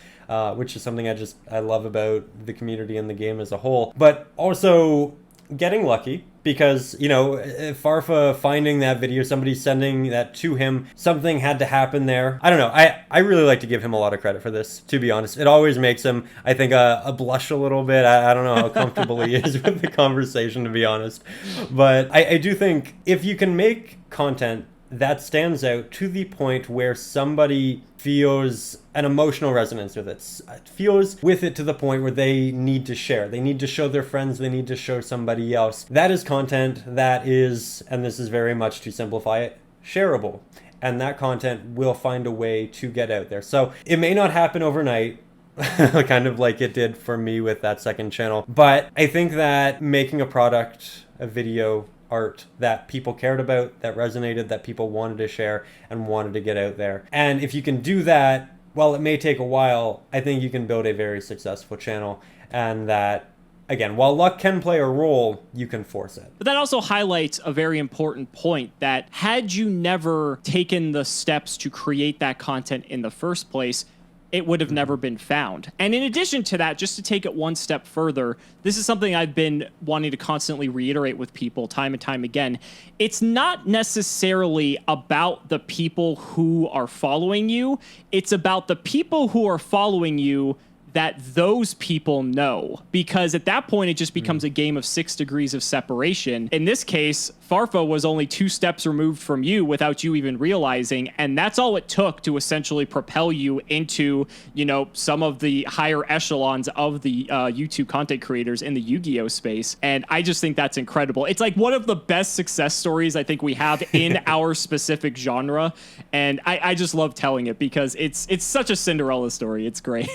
which is something I love about the community and the game as a whole, but also getting lucky because, you know, Farfa finding that video, somebody sending that to him, something had to happen there. I don't know. I really like to give him a lot of credit for this, to be honest. It always makes him, I think, a blush a little bit. I don't know how comfortable he is with the conversation, to be honest. But I do think if you can make content that stands out to the point where somebody feels an emotional resonance with it, feels with it to the point where they need to share, they need to show their friends, they need to show somebody else. That is content that is, and this is very much to simplify it, shareable. And that content will find a way to get out there. So it may not happen overnight, kind of like it did for me with that second channel. But I think that making a product, a video, art that people cared about, that resonated, that people wanted to share and wanted to get out there. And if you can do that, while it may take a while, I think you can build a very successful channel. And that, again, while luck can play a role, you can force it. But that also highlights a very important point that had you never taken the steps to create that content in the first place, it would have never been found. And in addition to that, just to take it one step further, this is something I've been wanting to constantly reiterate with people time and time again. It's not necessarily about the people who are following you. It's about the people who are following you that those people know, because at that point it just becomes a game of 6 degrees of separation. In this case, Farfa was only 2 steps removed from you without you even realizing, and that's all it took to essentially propel you into, you know, some of the higher echelons of the YouTube content creators in the Yu-Gi-Oh space. And I just think that's incredible. It's like one of the best success stories I think we have in our specific genre, and I just love telling it because it's such a Cinderella story. It's great.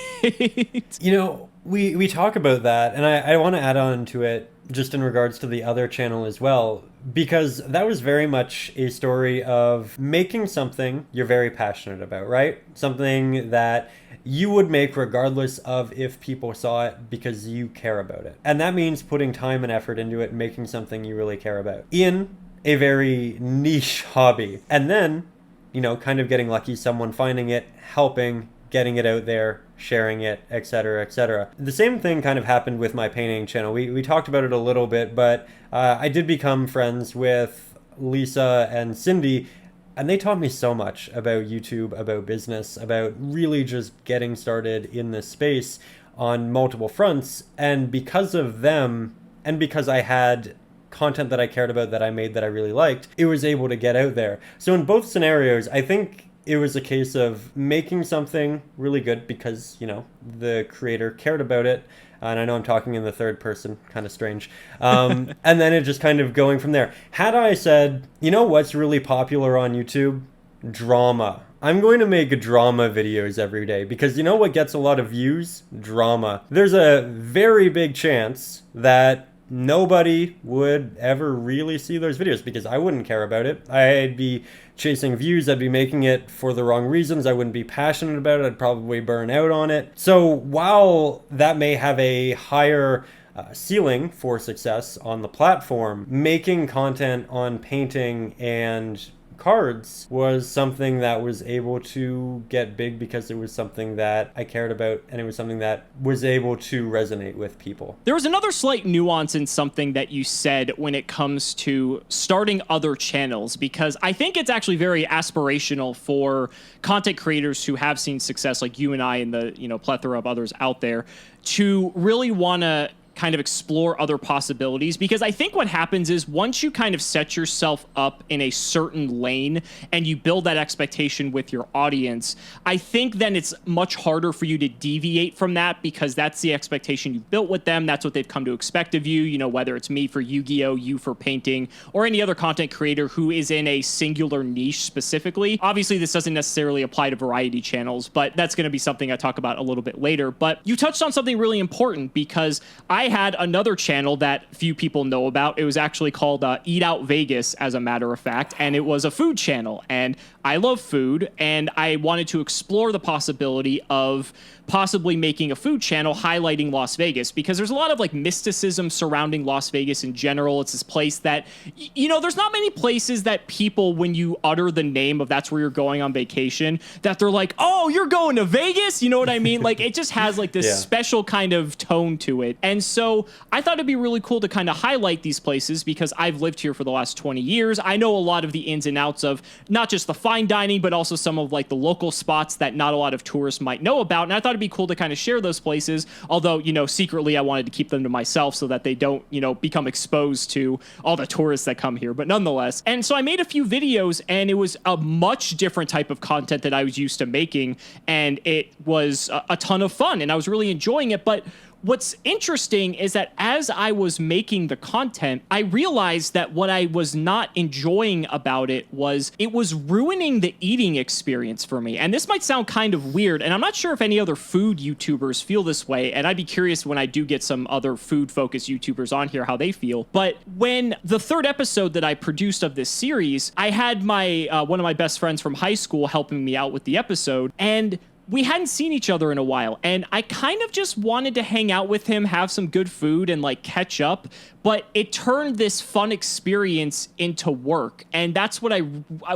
You know, we talk about that, and I want to add on to it just in regards to the other channel as well, because that was very much a story of making something you're very passionate about, right? Something that you would make regardless of if people saw it because you care about it. And that means putting time and effort into it, making something you really care about in a very niche hobby. And then, you know, kind of getting lucky, someone finding it, helping, getting it out there, sharing it, etc., etc. The same thing kind of happened with my painting channel. We talked about it a little bit, but I did become friends with Lisa and Cindy, and they taught me so much about YouTube, about business, about really just getting started in this space on multiple fronts. And because of them, and because I had content that I cared about, that I made, that I really liked, it was able to get out there. So in both scenarios, I think it was a case of making something really good because, you know, the creator cared about it. And I know I'm talking in the third person, kind of strange. And then it just kind of going from there. Had I said, you know what's really popular on YouTube? Drama. I'm going to make drama videos every day because you know what gets a lot of views? Drama. There's a very big chance that nobody would ever really see those videos because I wouldn't care about it. I'd be chasing views. I'd be making it for the wrong reasons. I wouldn't be passionate about it. I'd probably burn out on it. So while that may have a higher ceiling for success on the platform, making content on painting and cards was something that was able to get big because it was something that I cared about and it was something that was able to resonate with people. There was another slight nuance in something that you said when it comes to starting other channels, because I think it's actually very aspirational for content creators who have seen success like you and I and the, you know, plethora of others out there to really want to kind of explore other possibilities, because I think what happens is once you kind of set yourself up in a certain lane and you build that expectation with your audience, I think then it's much harder for you to deviate from that because that's the expectation you've built with them. That's what they've come to expect of you, you know, whether it's me for Yu-Gi-Oh, you for painting, or any other content creator who is in a singular niche specifically. Obviously, this doesn't necessarily apply to variety channels, but that's going to be something I talk about a little bit later. But you touched on something really important because I had another channel that few people know about. It was actually called Eat Out Vegas, as a matter of fact, and it was a food channel. And I love food, and I wanted to explore the possibility of possibly making a food channel highlighting Las Vegas, because there's a lot of like mysticism surrounding Las Vegas in general. It's this place that, you know, there's not many places that people, when you utter the name of that's where you're going on vacation, that they're like, oh, you're going to Vegas? You know what I mean? Like, it just has like this special kind of tone to it. And so I thought it'd be really cool to kind of highlight these places because I've lived here for the last 20 years. I know a lot of the ins and outs of not just the fine dining, but also some of like the local spots that not a lot of tourists might know about. And I thought it'd be cool to kind of share those places. Although, you know, secretly I wanted to keep them to myself so that they don't, you know, become exposed to all the tourists that come here. But nonetheless. And so I made a few videos, and it was a much different type of content that I was used to making. And it was a ton of fun, and I was really enjoying it. But what's interesting is that as I was making the content, I realized that what I was not enjoying about it was ruining the eating experience for me. And this might sound kind of weird, and I'm not sure if any other food YouTubers feel this way, and I'd be curious when I do get some other food-focused YouTubers on here how they feel. But when the third episode that I produced of this series, I had my one of my best friends from high school helping me out with the episode, and we hadn't seen each other in a while, and I kind of just wanted to hang out with him, have some good food, and like catch up. But it turned this fun experience into work, and that's what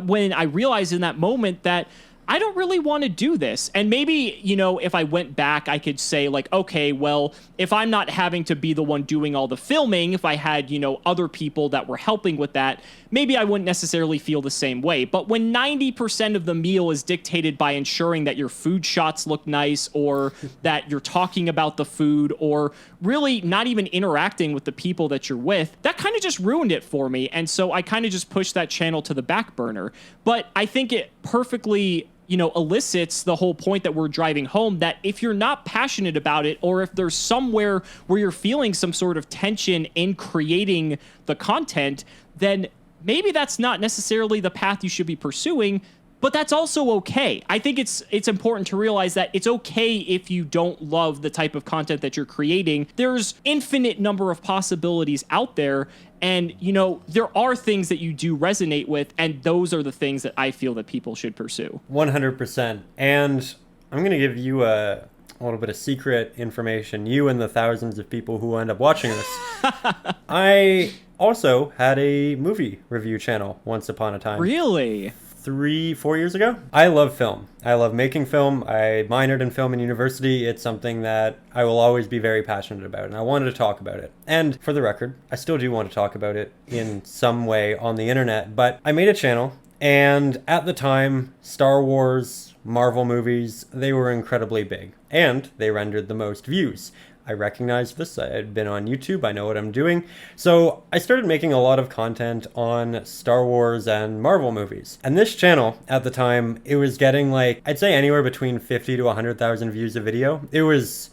when I realized in that moment that I don't really want to do this. And maybe, you know, if I went back, I could say like, okay, well, if I'm not having to be the one doing all the filming, if I had, you know, other people that were helping with that, maybe I wouldn't necessarily feel the same way. But when 90% of the meal is dictated by ensuring that your food shots look nice, or that you're talking about the food, or really not even interacting with the people that you're with, that kind of just ruined it for me. And so I kind of just pushed that channel to the back burner. But I think it perfectly, you know, elicits the whole point that we're driving home, that if you're not passionate about it, or if there's somewhere where you're feeling some sort of tension in creating the content, then maybe that's not necessarily the path you should be pursuing. But that's also okay. I think it's important to realize that it's okay if you don't love the type of content that you're creating. There's infinite number of possibilities out there. And, you know, there are things that you do resonate with, and those are the things that I feel that people should pursue. 100%. And I'm going to give you a little bit of secret information, you and the thousands of people who end up watching this. I also had a movie review channel once upon a time. Really? 3-4 years ago. I love film. I love making film. I minored in film in university. It's something that I will always be very passionate about, and I wanted to talk about it. And for the record, I still do want to talk about it in some way on the internet, but I made a channel, and at the time, Star Wars, Marvel movies, they were incredibly big, and they rendered the most views. I recognized this. I had been on YouTube. I know what I'm doing. So I started making a lot of content on Star Wars and Marvel movies. And this channel, at the time, it was getting like, I'd say anywhere between 50 to 100,000 views a video. It was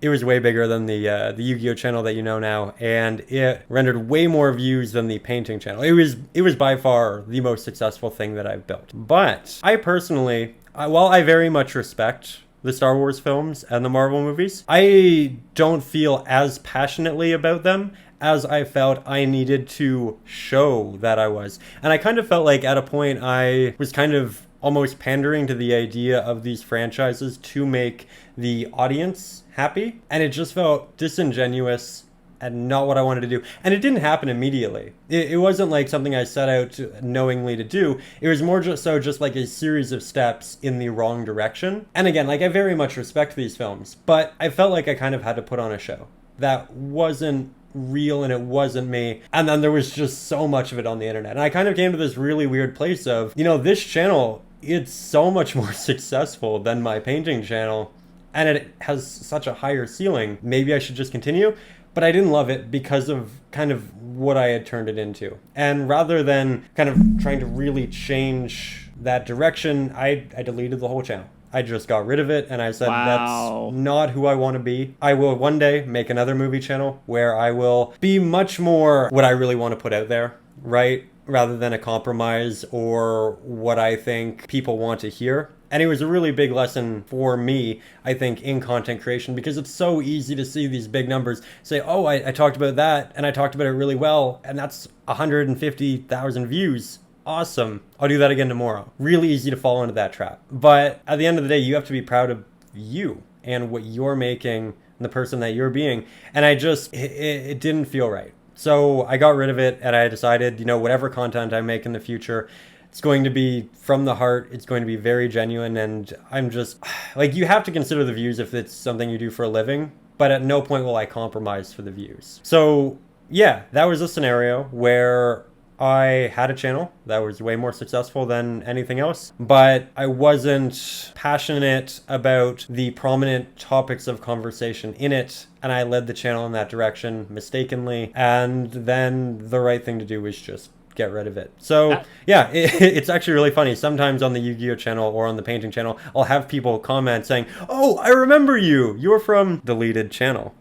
way bigger than the Yu-Gi-Oh channel that you know now, and it rendered way more views than the painting channel. It was by far the most successful thing that I've built. But I personally, while I very much respect the Star Wars films and the Marvel movies, I don't feel as passionately about them as I felt I needed to show that I was. And I kind of felt like at a point I was kind of almost pandering to the idea of these franchises to make the audience happy. And it just felt disingenuous and not what I wanted to do. And it didn't happen immediately. It wasn't like something I set out knowingly to do. It was more just like a series of steps in the wrong direction. And again, like I very much respect these films, but I felt like I kind of had to put on a show that wasn't real and it wasn't me. And then there was just so much of it on the internet. And I kind of came to this really weird place of, this channel, it's so much more successful than my painting channel. And it has such a higher ceiling. Maybe I should just continue. But I didn't love it because of kind of what I had turned it into. And rather than kind of trying to really change that direction, I deleted the whole channel. I just got rid of it and I said, That's not who I want to be. I will one day make another movie channel where I will be much more what I really want to put out there, right? Rather than a compromise or what I think people want to hear. And it was a really big lesson for me, I think, in content creation, because it's so easy to see these big numbers, say, oh, I talked about that, and I talked about it really well, and that's 150,000 views. Awesome. I'll do that again tomorrow. Really easy to fall into that trap. But at the end of the day, you have to be proud of you and what you're making and the person that you're being. And it didn't feel right. So I got rid of it, and I decided, whatever content I make in the future, it's going to be from the heart. It's going to be very genuine. And I'm just like, you have to consider the views if it's something you do for a living, but at no point will I compromise for the views. So yeah, that was a scenario where I had a channel that was way more successful than anything else, but I wasn't passionate about the prominent topics of conversation in it. And I led the channel in that direction mistakenly. And then the right thing to do was just get rid of it. So yeah, it's actually really funny. Sometimes on the Yu-Gi-Oh channel or on the painting channel, I'll have people comment saying, oh, I remember you. You're from deleted channel.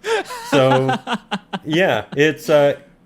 So yeah, it's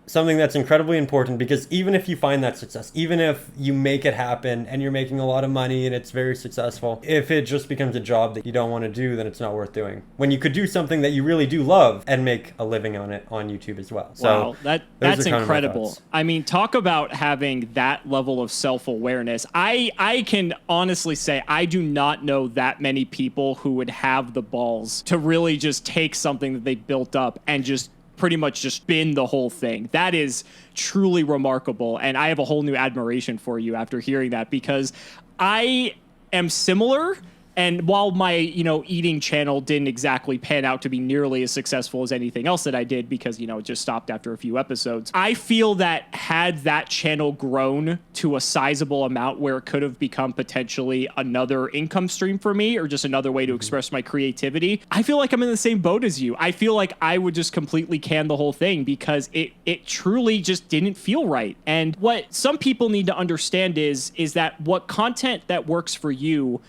something that's incredibly important, because even if you find that success, even if you make it happen and you're making a lot of money and it's very successful, if it just becomes a job that you don't want to do, then it's not worth doing. When you could do something that you really do love and make a living on it on YouTube as well. So wow, that's incredible. I mean, talk about having that level of self-awareness. I can honestly say I do not know that many people who would have the balls to really just take something that they built up and just pretty much just spin the whole thing. That is truly remarkable. And I have a whole new admiration for you after hearing that, because I am similar. And while my, eating channel didn't exactly pan out to be nearly as successful as anything else that I did, because, it just stopped after a few episodes, I feel that had that channel grown to a sizable amount where it could have become potentially another income stream for me, or just another way to express my creativity, I feel like I'm in the same boat as you. I feel like I would just completely can the whole thing, because it truly just didn't feel right. And what some people need to understand is that what content that works for you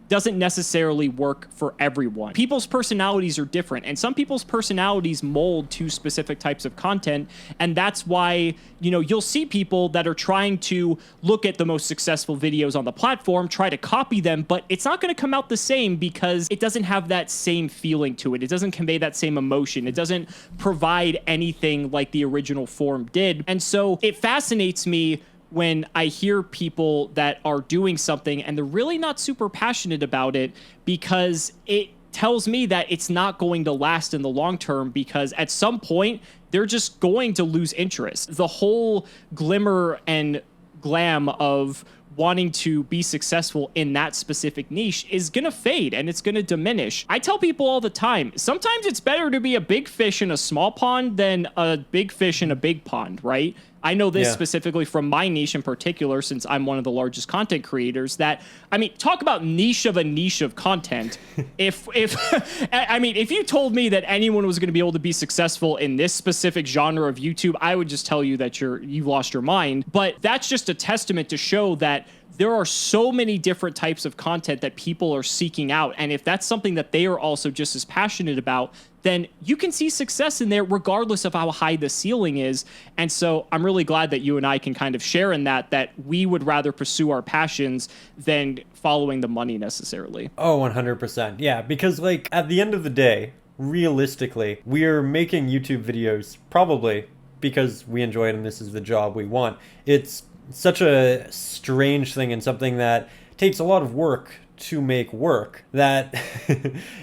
doesn't necessarily work for everyone. People's personalities are different, and some people's personalities mold to specific types of content, and that's why, you'll see people that are trying to look at the most successful videos on the platform, try to copy them, but it's not going to come out the same, because it doesn't have that same feeling to it. It doesn't convey that same emotion. It doesn't provide anything like the original form did. And so it fascinates me when I hear people that are doing something and they're really not super passionate about it, because it tells me that it's not going to last in the long term, because at some point they're just going to lose interest. The whole glimmer and glam of wanting to be successful in that specific niche is going to fade and it's going to diminish. I tell people all the time, sometimes it's better to be a big fish in a small pond than a big fish in a big pond, right? I know this specifically from my niche in particular, since I'm one of the largest content creators, that, I mean, talk about niche of a niche of content. if you told me that anyone was going to be able to be successful in this specific genre of YouTube, I would just tell you that you've lost your mind. But that's just a testament to show that there are so many different types of content that people are seeking out. And if that's something that they are also just as passionate about, then you can see success in there regardless of how high the ceiling is. And so I'm really glad that you and I can kind of share in that we would rather pursue our passions than following the money necessarily. Oh, 100%. Yeah, because like at the end of the day, realistically, we're making YouTube videos probably because we enjoy it and this is the job we want. It's such a strange thing and something that takes a lot of work to make work that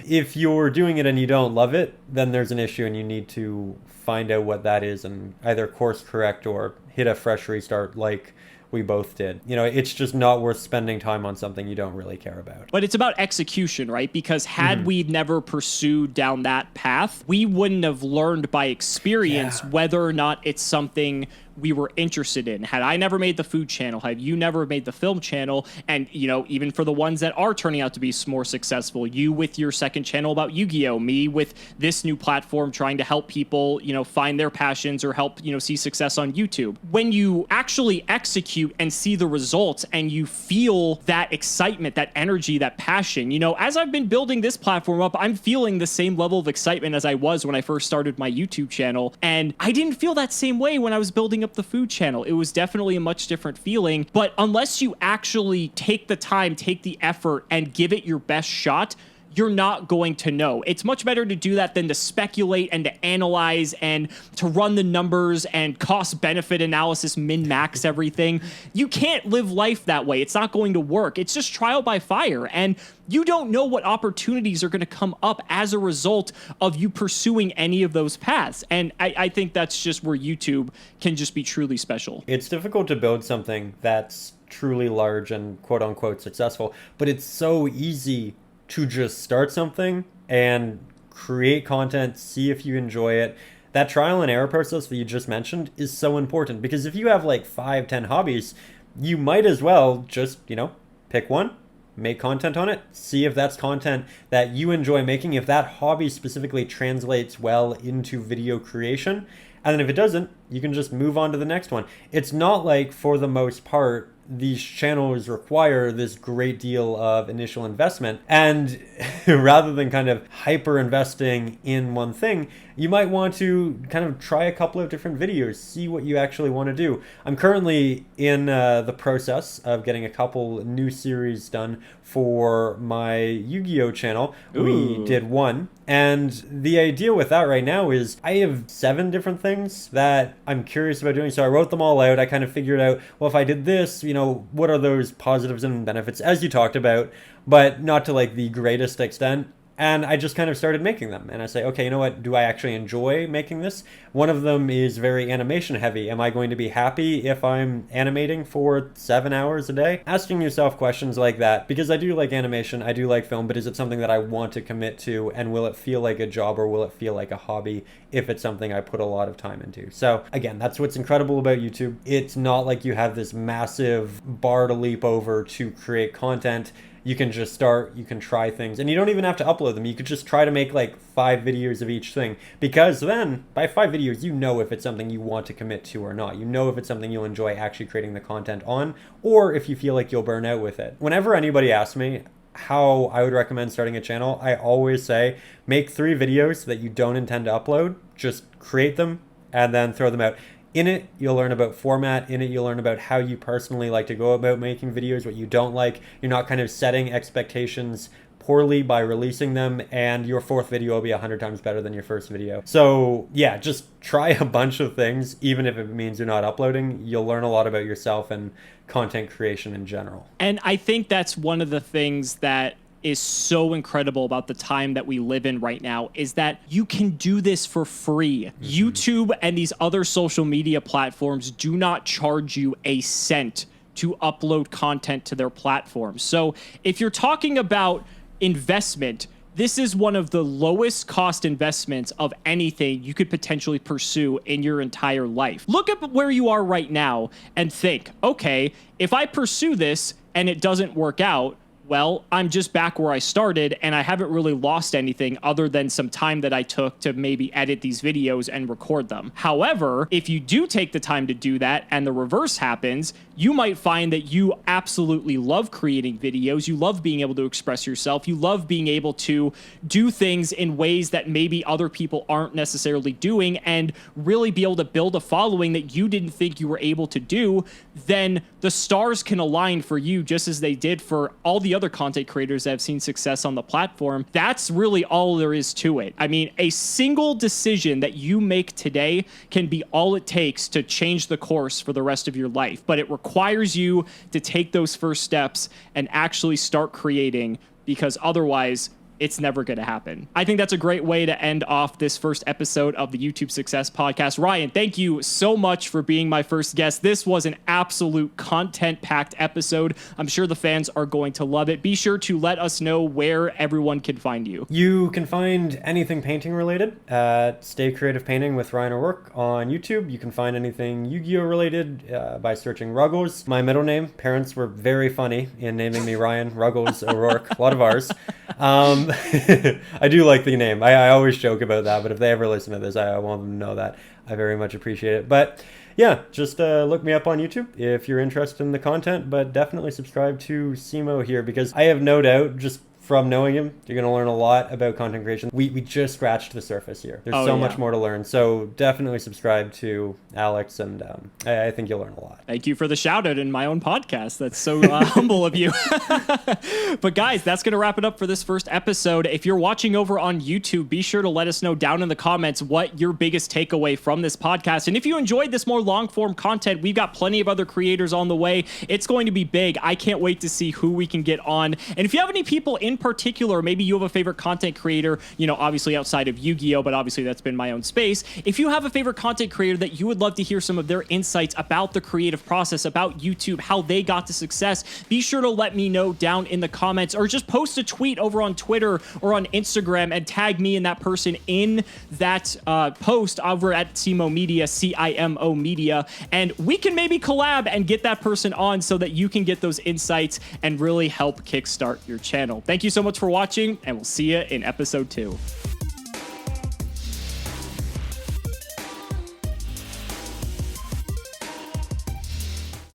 if you're doing it and you don't love it, then there's an issue and you need to find out what that is and either course correct or hit a fresh restart like we both did. You know, it's just not worth spending time on something you don't really care about. But it's about execution, right? Because had we never pursued down that path, we wouldn't have learned by experience whether or not it's something we were interested in. Had I never made the food channel, had you never made the film channel, and, you know, even for the ones that are turning out to be more successful, you with your second channel about Yu-Gi-Oh, me with this new platform trying to help people, you know, find their passions or help, you know, see success on YouTube. When you actually execute and see the results and you feel that excitement, that energy, that passion, you know, as I've been building this platform up, I'm feeling the same level of excitement as I was when I first started my YouTube channel. And I didn't feel that same way when I was building up the food channel. It was definitely a much different feeling, but unless you actually take the time, take the effort, and give it your best shot, you're not going to know. It's much better to do that than to speculate and to analyze and to run the numbers and cost-benefit analysis, min-max everything. You can't live life that way. It's not going to work. It's just trial by fire. And you don't know what opportunities are going to come up as a result of you pursuing any of those paths. And I think that's just where YouTube can just be truly special. It's difficult to build something that's truly large and quote-unquote successful, but it's so easy to just start something and create content, see if you enjoy it. That trial and error process that you just mentioned is so important because if you have like 5-10 hobbies, you might as well just, you know, pick one, make content on it, see if that's content that you enjoy making, if that hobby specifically translates well into video creation. And then if it doesn't, you can just move on to the next one. It's not like, for the most part, these channels require this great deal of initial investment. And rather than kind of hyper investing in one thing, you might want to kind of try a couple of different videos, see what you actually want to do. I'm currently in the process of getting a couple new series done for my Yu-Gi-Oh channel. Ooh. We did one. And the idea with that right now is I have 7 different things that I'm curious about doing. So I wrote them all out. I kind of figured out, well, if I did this, you know, what are those positives and benefits, as you talked about, but not to like the greatest extent. And I just kind of started making them. And I say, okay, you know what? Do I actually enjoy making this? One of them is very animation heavy. Am I going to be happy if I'm animating for 7 hours a day? Asking yourself questions like that, because I do like animation, I do like film, but is it something that I want to commit to? And will it feel like a job or will it feel like a hobby if it's something I put a lot of time into? So again, that's what's incredible about YouTube. It's not like you have this massive bar to leap over to create content. You can just start, you can try things, and you don't even have to upload them. You could just try to make like 5 videos of each thing, because then by 5 videos, you know if it's something you want to commit to or not. You know if it's something you'll enjoy actually creating the content on, or if you feel like you'll burn out with it. Whenever anybody asks me how I would recommend starting a channel, I always say, make 3 videos that you don't intend to upload, just create them and then throw them out. In it, you'll learn about format. In it, you'll learn about how you personally like to go about making videos, what you don't like. You're not kind of setting expectations poorly by releasing them, and your 4th video will be 100 times better than your first video. So yeah, just try a bunch of things, even if it means you're not uploading. You'll learn a lot about yourself and content creation in general. And I think that's one of the things that is so incredible about the time that we live in right now, is that you can do this for free. YouTube and these other social media platforms do not charge you a cent to upload content to their platform. So if you're talking about investment, this is one of the lowest cost investments of anything you could potentially pursue in your entire life. Look at where you are right now and think, okay, if I pursue this and it doesn't work out, well, I'm just back where I started and I haven't really lost anything other than some time that I took to maybe edit these videos and record them. However, if you do take the time to do that and the reverse happens, you might find that you absolutely love creating videos. You love being able to express yourself. You love being able to do things in ways that maybe other people aren't necessarily doing and really be able to build a following that you didn't think you were able to do. Then the stars can align for you just as they did for all the other content creators that have seen success on the platform. That's really all there is to it. I mean, a single decision that you make today can be all it takes to change the course for the rest of your life, but it requires you to take those first steps and actually start creating, because otherwise it's never going to happen. I think that's a great way to end off this first episode of the YouTube Success Podcast. Ryan, thank you so much for being my first guest. This was an absolute content-packed episode. I'm sure the fans are going to love it. Be sure to let us know where everyone can find you. You can find anything painting related at Stay Creative Painting with Ryan O'Rourke on YouTube. You can find anything Yu-Gi-Oh related by searching Ruggles. My middle name, parents were very funny in naming me Ryan Ruggles O'Rourke, a lot of R's. I do like the name. I always joke about that, but if they ever listen to this, I want them to know that. I very much appreciate it. But yeah, just look me up on YouTube if you're interested in the content, but definitely subscribe to Cimo here, because I have no doubt, just from knowing him, you're going to learn a lot about content creation. We just scratched the surface here. There's so much more to learn. So definitely subscribe to Alex, and I think you'll learn a lot. Thank you for the shout out in my own podcast. That's so humble of you. But guys, that's going to wrap it up for this first episode. If you're watching over on YouTube, be sure to let us know down in the comments what your biggest takeaway from this podcast. And if you enjoyed this more long form content, we've got plenty of other creators on the way. It's going to be big. I can't wait to see who we can get on. And if you have any people in particular, maybe you have a favorite content creator, obviously outside of Yu-Gi-Oh, but obviously that's been my own space. If you have a favorite content creator that you would love to hear some of their insights about the creative process, about YouTube, how they got to success, be sure to let me know down in the comments, or just post a tweet over on Twitter or on Instagram and tag me and that person in that post over at CimoMedia, CIMO Media, and we can maybe collab and get that person on so that you can get those insights and really help kickstart your channel. Thank you so much for watching, and we'll see you in episode 2.